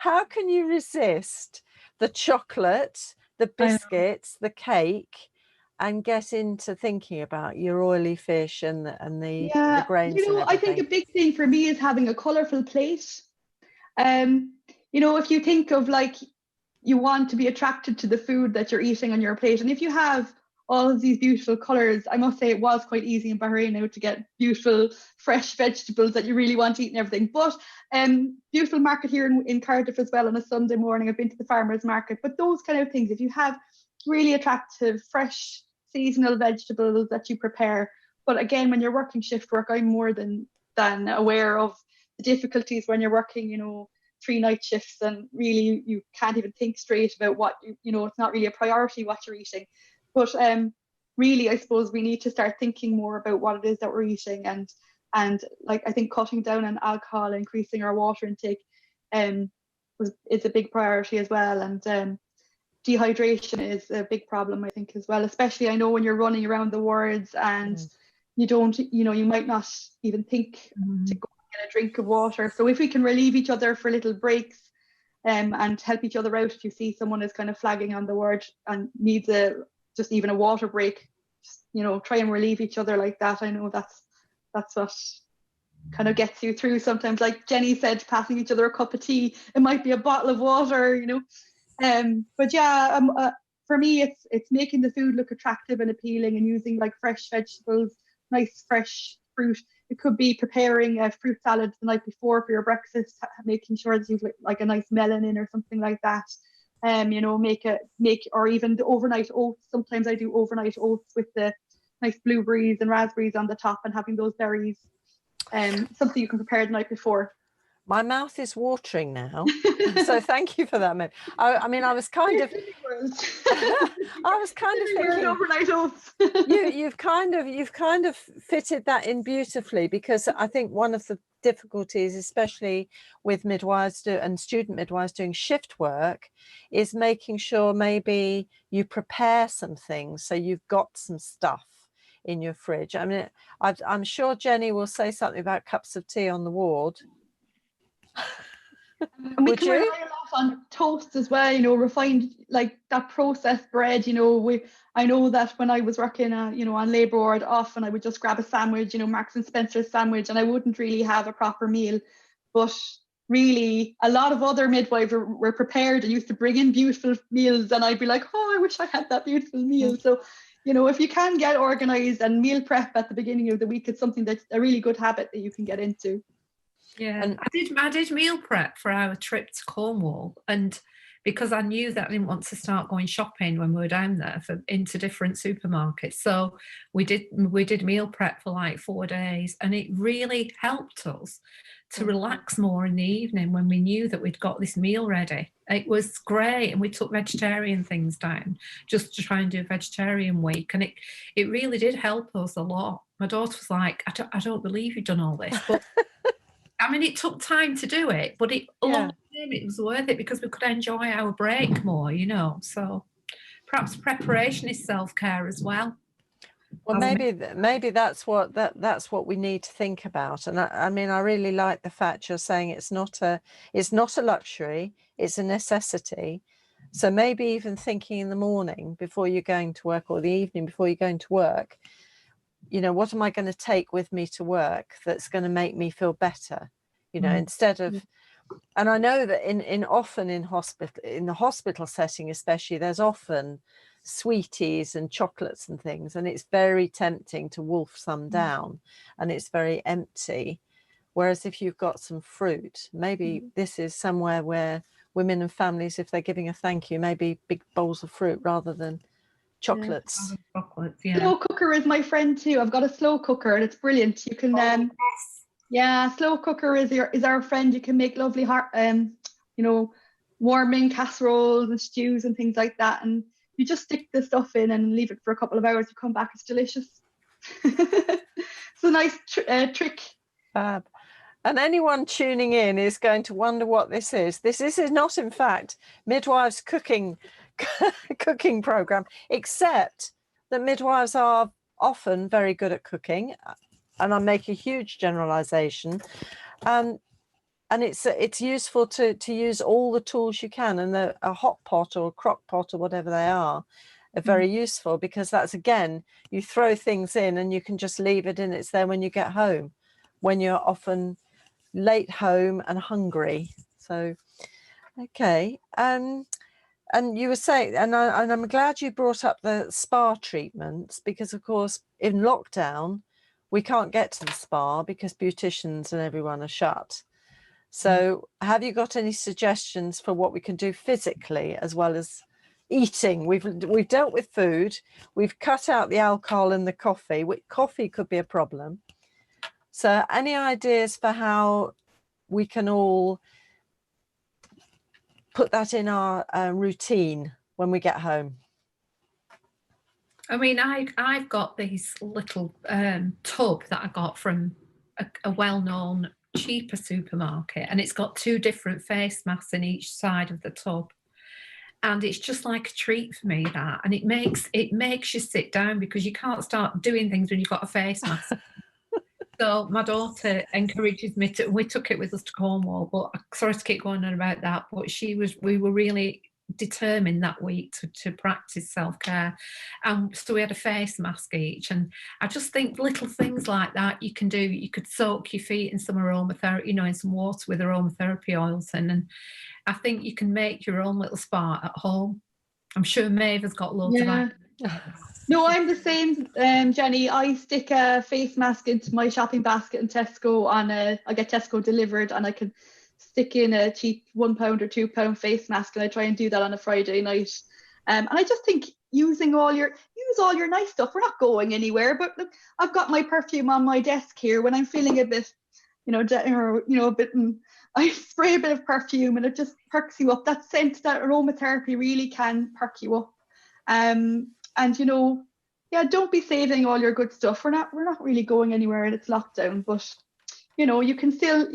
how can you resist the chocolate, the biscuits, the cake, and get into thinking about your oily fish and the grains? You know, I think a big thing for me is having a colourful plate. You know, if you think of like you want to be attracted to the food that you're eating on your plate, and if you have all of these beautiful colours, I must say it was quite easy in Bahrain now to get beautiful fresh vegetables that you really want to eat and everything. But beautiful market here in Cardiff as well on a Sunday morning. I've been to the farmers market, but those kind of things, if you have really attractive fresh seasonal vegetables that you prepare. But again, when you're working shift work, I'm more than aware of the difficulties when you're working, you know, 3 night shifts, and really you can't even think straight about what you know, it's not really a priority what you're eating. But really, I suppose we need to start thinking more about what it is that we're eating, and like I think cutting down on alcohol, increasing our water intake is a big priority as well, and dehydration is a big problem, I think, as well. Especially, I know when you're running around the wards and you don't, you might not even think to go get a drink of water. So if we can relieve each other for little breaks, and help each other out, if you see someone is kind of flagging on the ward and needs just even a water break, just, try and relieve each other like that. I know that's what kind of gets you through sometimes. Like Jenny said, passing each other a cup of tea, it might be a bottle of water, but yeah, for me it's making the food look attractive and appealing, and using like fresh vegetables, nice fresh fruit. It could be preparing a fruit salad the night before for your breakfast, making sure that you've like a nice melon in or something like that. Make or even the overnight oats. Sometimes I do overnight oats with the nice blueberries and raspberries on the top, and having those berries. Something you can prepare the night before. My mouth is watering now, so thank you for that, Maeve. I mean, I was kind of thinking overnight oats. you've kind of fitted that in beautifully, because I think one of the difficulties, especially with midwives and student midwives doing shift work, is making sure maybe you prepare some things so you've got some stuff in your fridge. I mean, I'm sure Jenny will say something about cups of tea on the ward. And we can rely a lot on toast as well, refined, like that processed bread. I know that when I was working on labour ward, often I would just grab a sandwich, Marks and Spencer's sandwich, and I wouldn't really have a proper meal. But really, a lot of other midwives were prepared and used to bring in beautiful meals, and I'd be like, oh, I wish I had that beautiful meal. So if you can get organised and meal prep at the beginning of the week, it's something that's a really good habit that you can get into. Yeah, and I did meal prep for our trip to Cornwall, and because I knew that I didn't want to start going shopping when we were down there into different supermarkets, so we did meal prep for like 4 days, and it really helped us to relax more in the evening when we knew that we'd got this meal ready. It was great, and we took vegetarian things down just to try and do a vegetarian week, and it really did help us a lot. My daughter was like, I don't believe you've done all this, but I mean, it took time to do it, but long term it was worth it, because we could enjoy our break more, So perhaps preparation is self-care as well. Well, maybe that's what we need to think about. And I mean, I really like the fact you're saying it's not a luxury, it's a necessity. So maybe even thinking in the morning before you're going to work, or the evening before you're going to work, what am I going to take with me to work that's going to make me feel better? Instead of, and I know that in the hospital setting especially, there's often sweeties and chocolates and things, and it's very tempting to wolf some down, and it's very empty. Whereas if you've got some fruit, maybe this is somewhere where women and families, if they're giving a thank you, maybe big bowls of fruit rather than chocolates. Slow cooker is my friend too. I've got a slow cooker and it's brilliant. You can slow cooker is our friend. You can make lovely warming casseroles and stews and things like that, and you just stick the stuff in and leave it for a couple of hours. You come back, it's delicious. It's a nice trick. Fab. And anyone tuning in is going to wonder what this is. This is not, in fact, midwives cooking program, except that midwives are often very good at cooking, and I make a huge generalization, and it's useful to use all the tools you can, and a hot pot or a crock pot or whatever they are very useful, because that's, again, you throw things in and you can just leave it in. It's there when you get home, when you're often late home and hungry. So okay. And you were saying, and I'm glad you brought up the spa treatments, because of course in lockdown we can't get to the spa because beauticians and everyone are shut. So have you got any suggestions for what we can do physically as well as eating? We've dealt with food, we've cut out the alcohol and the coffee. Coffee could be a problem. So any ideas for how we can all put that in our routine when we get home? I mean, I've got this little tub that I got from a well-known cheaper supermarket, and it's got 2 different face masks in each side of the tub. And it's just like a treat for me, that. And it makes you sit down, because you can't start doing things when you've got a face mask. So my daughter encourages me to, we took it with us to Cornwall, but sorry to keep going on about that, but we were really determined that week to practice self-care. And so we had a face mask each. And I just think little things like that you can do. You could soak your feet in some aromatherapy, in some water with aromatherapy oils in, and I think you can make your own little spa at home. I'm sure Maeve has got loads of ideas. No, I'm the same, Jenny. I stick a face mask into my shopping basket in Tesco, and I get Tesco delivered, and I can stick in a cheap £1 or £2 face mask, and I try and do that on a Friday night. And I just think use all your nice stuff. We're not going anywhere, but look, I've got my perfume on my desk here. When I'm feeling a bit, a bit, I spray a bit of perfume, and it just perks you up. That scent, that aromatherapy really can perk you up. And don't be saving all your good stuff. We're not really going anywhere, and it's lockdown. But you can still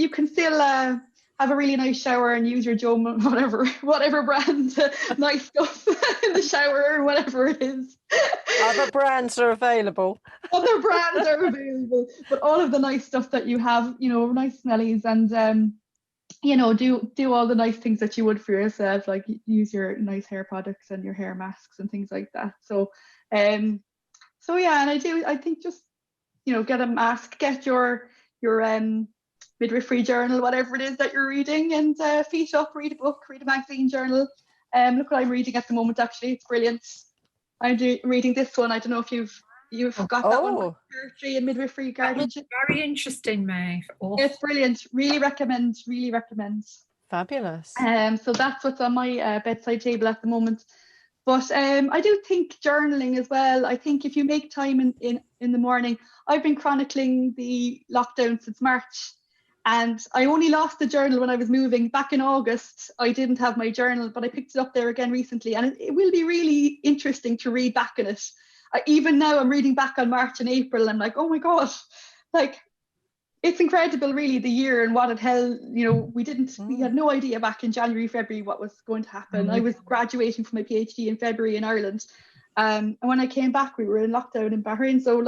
have a really nice shower and use your Joe whatever brand nice stuff in the shower, or whatever it is. Other brands are available. Other brands are available, but all of the nice stuff that you have, nice smellies, and do all the nice things that you would for yourself, like use your nice hair products and your hair masks and things like that. So yeah, and I think just get a mask, get your midwifery journal, whatever it is that you're reading, and feet up, read a book, read a magazine journal. Look what I'm reading at the moment. Actually, it's brilliant. I'm reading this one. I don't know if you've got that one, Surgery and Midwifery Guardianship. Very interesting, Maeve. It's brilliant. Really recommend. Fabulous. So that's what's on my bedside table at the moment. But I do think journaling as well. I think if you make time in the morning, I've been chronicling the lockdown since March, and I only lost the journal when I was moving. Back in August, I didn't have my journal, but I picked it up there again recently, and it will be really interesting to read back on it. Even now, I'm reading back on March and April, and I'm like, oh my God, like, it's incredible, really, the year and what it held. We had no idea back in January, February what was going to happen. I was graduating from my PhD in February in Ireland. And when I came back, we were in lockdown in Bahrain. So,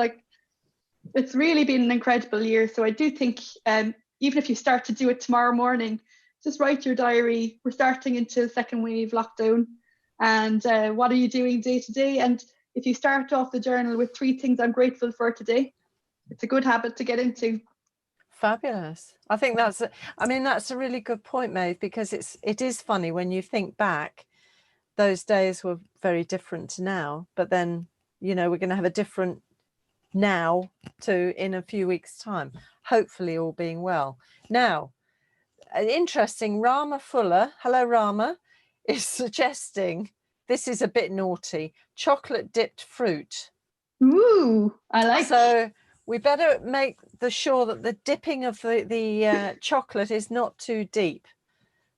it's really been an incredible year. So I do think, even if you start to do it tomorrow morning, just write your diary. We're starting into the second wave lockdown. And what are you doing day to day? And if you start off the journal with 3 things I'm grateful for today, it's a good habit to get into. Fabulous. I think that's a really good point, Maeve, because it is funny when you think back. Those days were very different to now, but then we're going to have a different now to in a few weeks' time, hopefully all being well. Now, interesting, Rama Fuller, hello Rama, is suggesting, this is a bit naughty, chocolate dipped fruit. Ooh, I like. So we better make sure that the dipping of the chocolate is not too deep.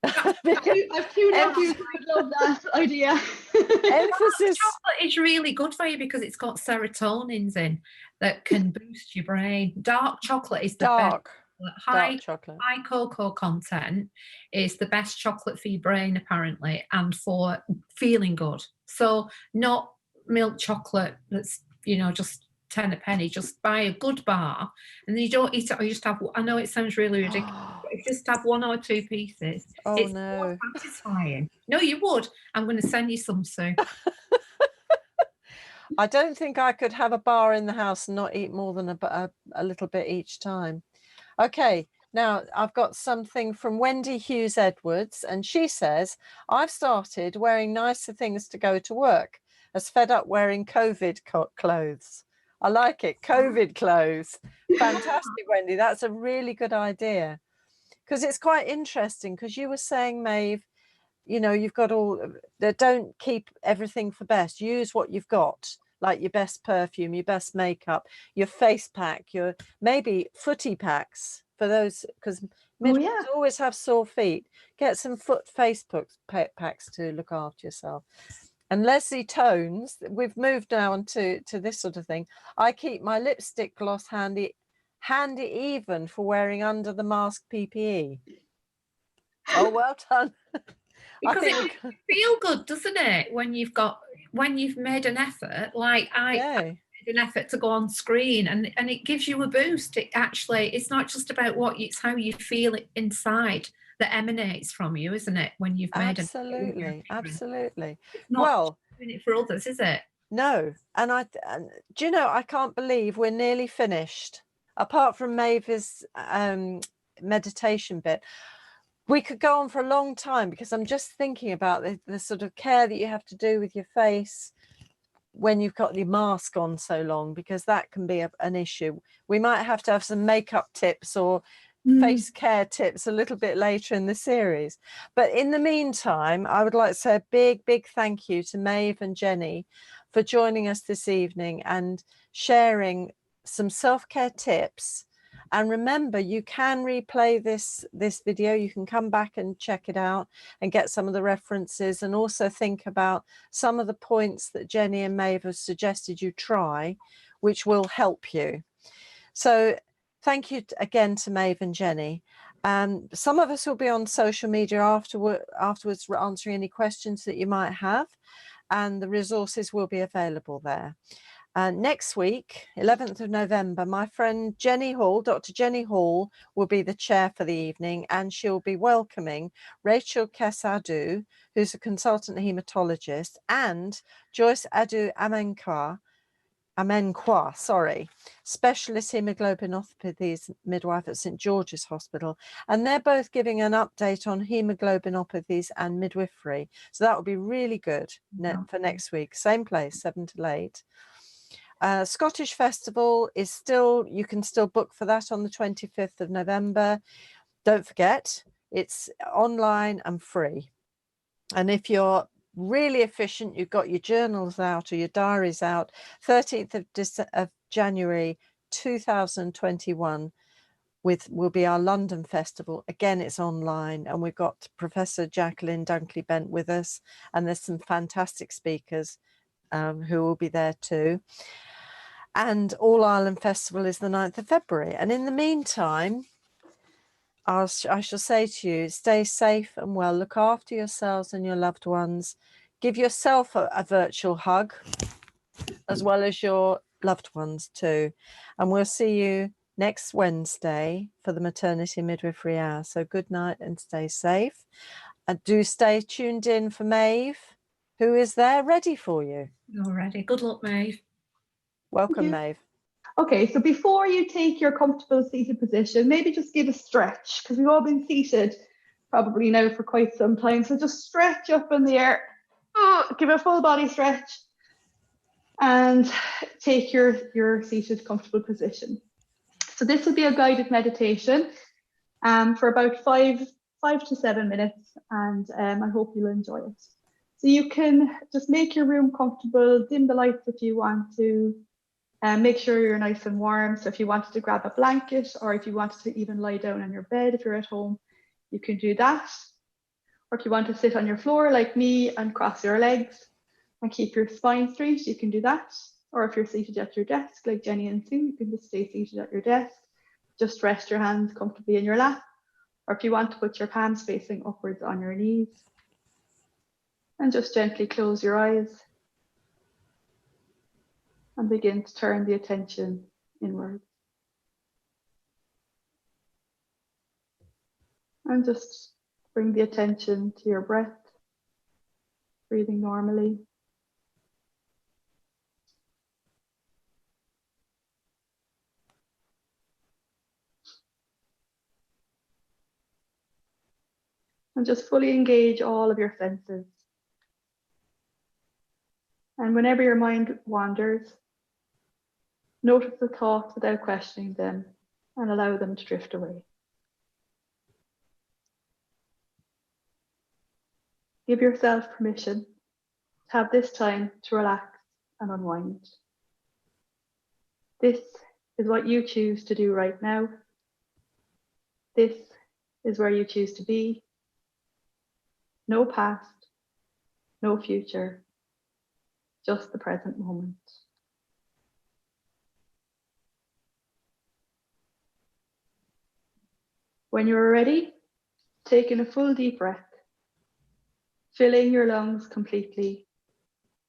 I've 2 nephews who would love that idea. Emphasis. Chocolate is really good for you because it's got serotonins in that can boost your brain. Dark chocolate is the best. High cocoa content is the best chocolate for your brain, apparently, and for feeling good. So not milk chocolate that's just 10 a penny. Just buy a good bar, and then you don't eat it, or you just have, I know it sounds really ridiculous, but you just have 1 or 2 pieces. It's more satisfying. No, you would. I'm going to send you some soon. I don't think I could have a bar in the house and not eat more than a little bit each time. Okay, now I've got something from Wendy Hughes Edwards, and she says, I've started wearing nicer things to go to work, as fed up wearing COVID clothes. I like it. COVID clothes. Fantastic, Wendy. That's a really good idea, because it's quite interesting, because you were saying, Maeve, you've got don't keep everything for best. Use what you've got, like your best perfume, your best makeup, your face pack, your maybe footy packs for those, because midwives always have sore feet. Get some face packs to look after yourself. And Leslie Tones, we've moved now on to this sort of thing. I keep my lipstick gloss handy even for wearing under the mask PPE. Oh, well done. Because think it feel good, doesn't it, when you've made an effort, like I made an effort to go on screen, and it gives you a boost. It's not just about it's how you feel it inside that emanates from you, isn't it, when you've made absolutely. It's not Well, doing it for others, is it? no, and do you know, I can't believe we're nearly finished. Apart from Maeve's meditation bit, we could go on for a long time, because I'm just thinking about the sort of care that you have to do with your face when you've got your mask on so long, because that can be an issue. We might have to have some makeup tips or face care tips a little bit later in the series. But in the meantime, I would like to say a big thank you to Maeve and Jenny for joining us this evening and sharing some self-care tips. And remember, you can replay this video. You can come back and check it out and get some of the references, and also think about some of the points that Jenny and Maeve have suggested you try, which will help you. So thank you again to Maeve and Jenny. Some of us will be on social media afterwards answering any questions that you might have, and the resources will be available there. Next week, 11th of November, my friend Jenny Hall, Dr. Jenny Hall, will be the chair for the evening, and she'll be welcoming Rachel Kesadu, who's a consultant haematologist, and Joyce Adu Amenkwa, specialist haemoglobinopathies midwife at St George's Hospital, and they're both giving an update on haemoglobinopathies and midwifery. So that will be really good for next week. Same place, 7 till 8. Scottish Festival is you can still book for that on the 25th of November. Don't forget, it's online and free. And if you're really efficient, you've got your journals out or your diaries out, 13th of January 2021 will be our London Festival. Again, it's online, and we've got Professor Jacqueline Dunkley-Bent with us, and there's some fantastic speakers who will be there too. And All Ireland Festival is the 9th of February. And in the meantime, I shall say to you, stay safe and well, look after yourselves and your loved ones, give yourself a virtual hug, as well as your loved ones too. And we'll see you next Wednesday for the Maternity Midwifery Hour. So good night and stay safe. And do stay tuned in for Maeve, who is there ready for you. You're ready. Good luck, Maeve. Welcome, Maeve. Okay, so before you take your comfortable seated position, maybe just give a stretch, because we've all been seated probably now for quite some time. So just stretch up in the air, give a full body stretch, and take your seated comfortable position. So this will be a guided meditation for about 5 to 7 minutes, and I hope you'll enjoy it. So you can just make your room comfortable, dim the lights if you want to, make sure you're nice and warm. So if you wanted to grab a blanket, or if you wanted to even lie down on your bed if you're at home, you can do that. Or if you want to sit on your floor like me and cross your legs and keep your spine straight, you can do that. Or if you're seated at your desk like Jenny and Sue, you can just stay seated at your desk. Just rest your hands comfortably in your lap. Or if you want to put your palms facing upwards on your knees. And just gently close your eyes and begin to turn the attention inwards. And just bring the attention to your breath, breathing normally. And just fully engage all of your senses. And whenever your mind wanders, notice the thoughts without questioning them and allow them to drift away. Give yourself permission to have this time to relax and unwind. This is what you choose to do right now. This is where you choose to be. No past, no future, just the present moment. When you're ready, take in a full deep breath. filling your lungs completely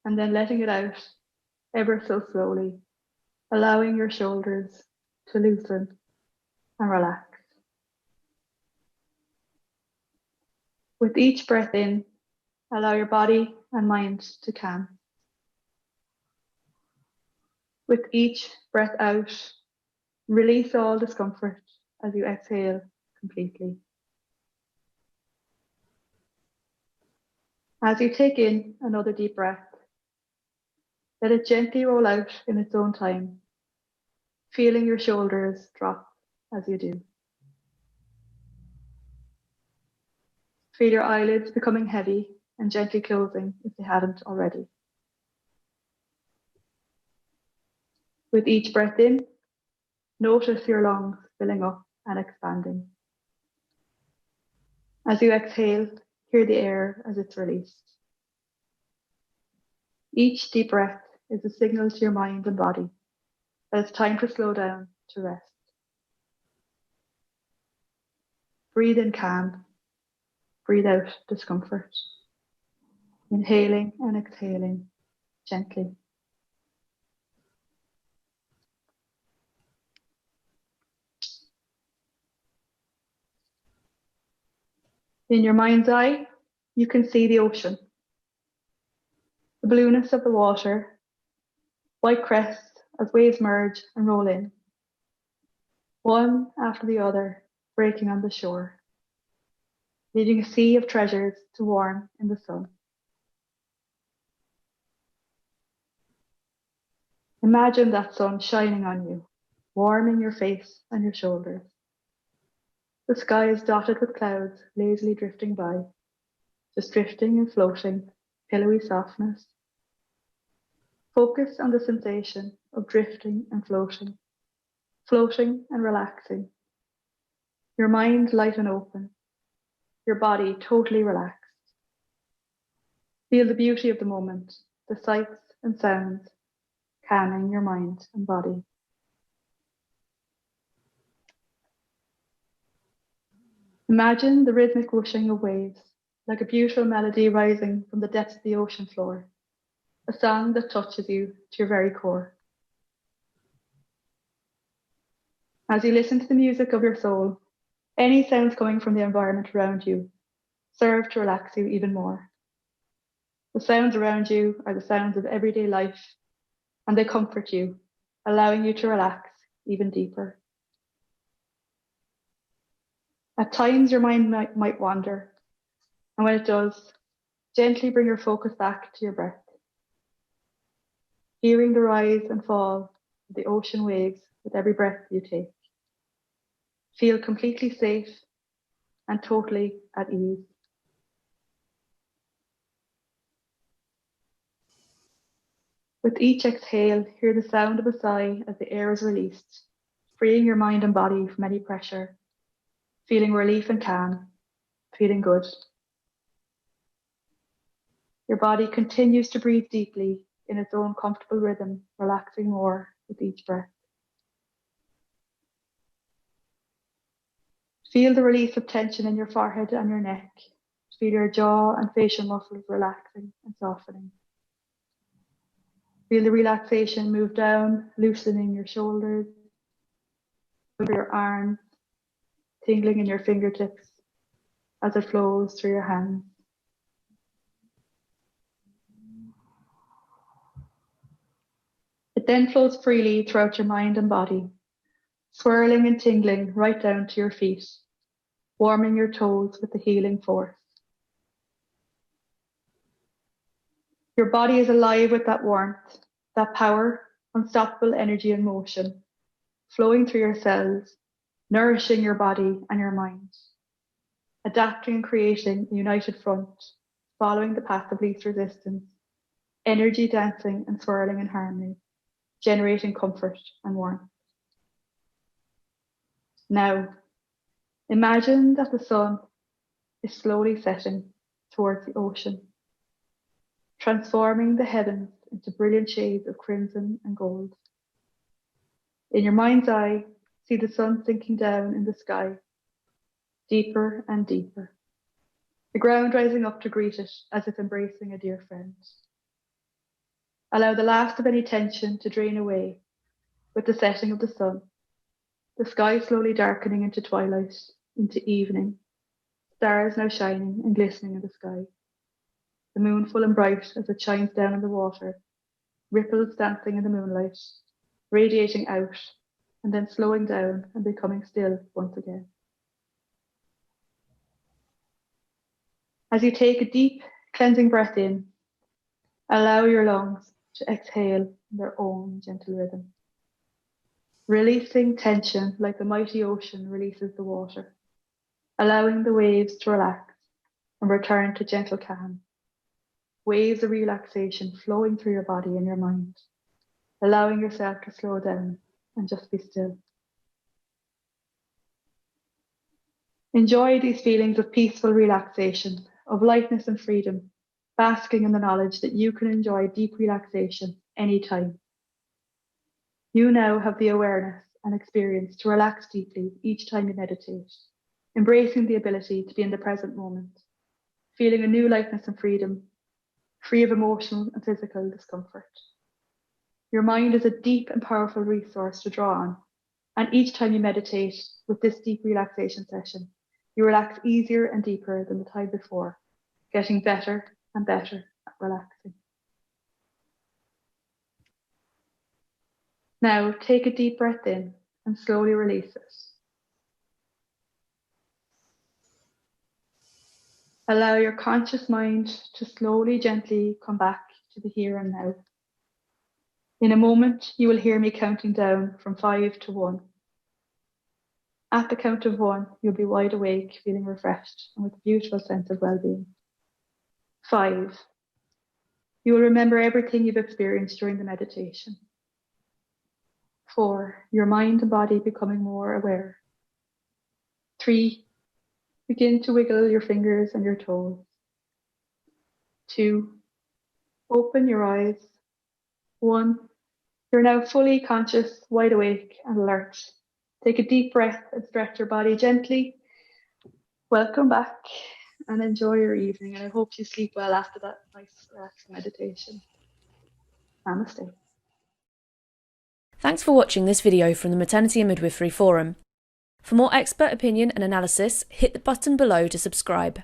and then letting it out ever so slowly, allowing your shoulders to loosen and relax. With each breath in, allow your body and mind to calm. With each breath out, release all discomfort as you exhale completely. As you take in another deep breath, let it gently roll out in its own time, feeling your shoulders drop as you do. Feel your eyelids becoming heavy and gently closing if they hadn't already. With each breath in, notice your lungs filling up and expanding. As you exhale, hear the air as it's released. Each deep breath is a signal to your mind and body that it's time to slow down, to rest. Breathe in calm, breathe out discomfort. Inhaling and exhaling gently. In your mind's eye, you can see the ocean, the blueness of the water, white crests as waves merge and roll in, one after the other breaking on the shore, leaving a sea of treasures to warm in the sun. Imagine that sun shining on you, warming your face and your shoulders. The sky is dotted with clouds lazily drifting by, just drifting and floating, pillowy softness. Focus on the sensation of drifting and floating, floating and relaxing. Your mind light and open, your body totally relaxed. Feel the beauty of the moment, the sights and sounds, calming your mind and body. Imagine the rhythmic whooshing of waves, like a beautiful melody rising from the depths of the ocean floor, a song that touches you to your very core. As you listen to the music of your soul, any sounds coming from the environment around you serve to relax you even more. The sounds around you are the sounds of everyday life, and they comfort you, allowing you to relax even deeper. At times, your mind might wander, and when it does, gently bring your focus back to your breath, hearing the rise and fall of the ocean waves with every breath you take. Feel completely safe and totally at ease. With each exhale, hear the sound of a sigh as the air is released, freeing your mind and body from any pressure, feeling relief and calm, feeling good. Your body continues to breathe deeply in its own comfortable rhythm, relaxing more with each breath. Feel the release of tension in your forehead and your neck. Feel your jaw and facial muscles relaxing and softening. Feel the relaxation move down, loosening your shoulders, over your arms, tingling in your fingertips as it flows through your hands. It then flows freely throughout your mind and body, swirling and tingling right down to your feet, warming your toes with the healing force. Your body is alive with that warmth, that power, unstoppable energy and motion, flowing through your cells, nourishing your body and your mind, adapting and creating a united front, following the path of least resistance, energy dancing and swirling in harmony, generating comfort and warmth. Now, imagine that the sun is slowly setting towards the ocean, transforming the heavens into brilliant shades of crimson and gold. In your mind's eye, see the sun sinking down in the sky, deeper and deeper. the ground rising up to greet it as if embracing a dear friend. Allow the last of any tension to drain away with the setting of the sun, the sky slowly darkening into twilight, into evening, stars now shining and glistening in the sky, the moon full and bright as it shines down on the water, ripples dancing in the moonlight, radiating out and then slowing down and becoming still once again. As you take a deep, cleansing breath in, allow your lungs to exhale in their own gentle rhythm, releasing tension like the mighty ocean releases the water, allowing the waves to relax and return to gentle calm, waves of relaxation flowing through your body and your mind, allowing yourself to slow down and just be still. Enjoy these feelings of peaceful relaxation, of lightness and freedom, basking in the knowledge that you can enjoy deep relaxation anytime. You now have the awareness and experience to relax deeply each time you meditate, embracing the ability to be in the present moment, feeling a new lightness and freedom, free of emotional and physical discomfort. Your mind is a deep and powerful resource to draw on, and each time you meditate with this deep relaxation session, you relax easier and deeper than the time before, getting better and better at relaxing. Now take a deep breath in and slowly release it. Allow your conscious mind to slowly, gently come back to the here and now. In a moment, you will hear me counting down from 5 to 1. At the count of 1, you'll be wide awake, feeling refreshed and with a beautiful sense of well-being. 5. You will remember everything you've experienced during the meditation. 4. Your mind and body becoming more aware. 3. Begin to wiggle your fingers and your toes. 2. Open your eyes. 1. You're now fully conscious, wide awake and alert. Take a deep breath and stretch your body gently. Welcome back and enjoy your evening. And I hope you sleep well after that nice relaxing meditation. Namaste. Thanks for watching this video from the Maternity and Midwifery Forum. For more expert opinion and analysis, hit the button below to subscribe.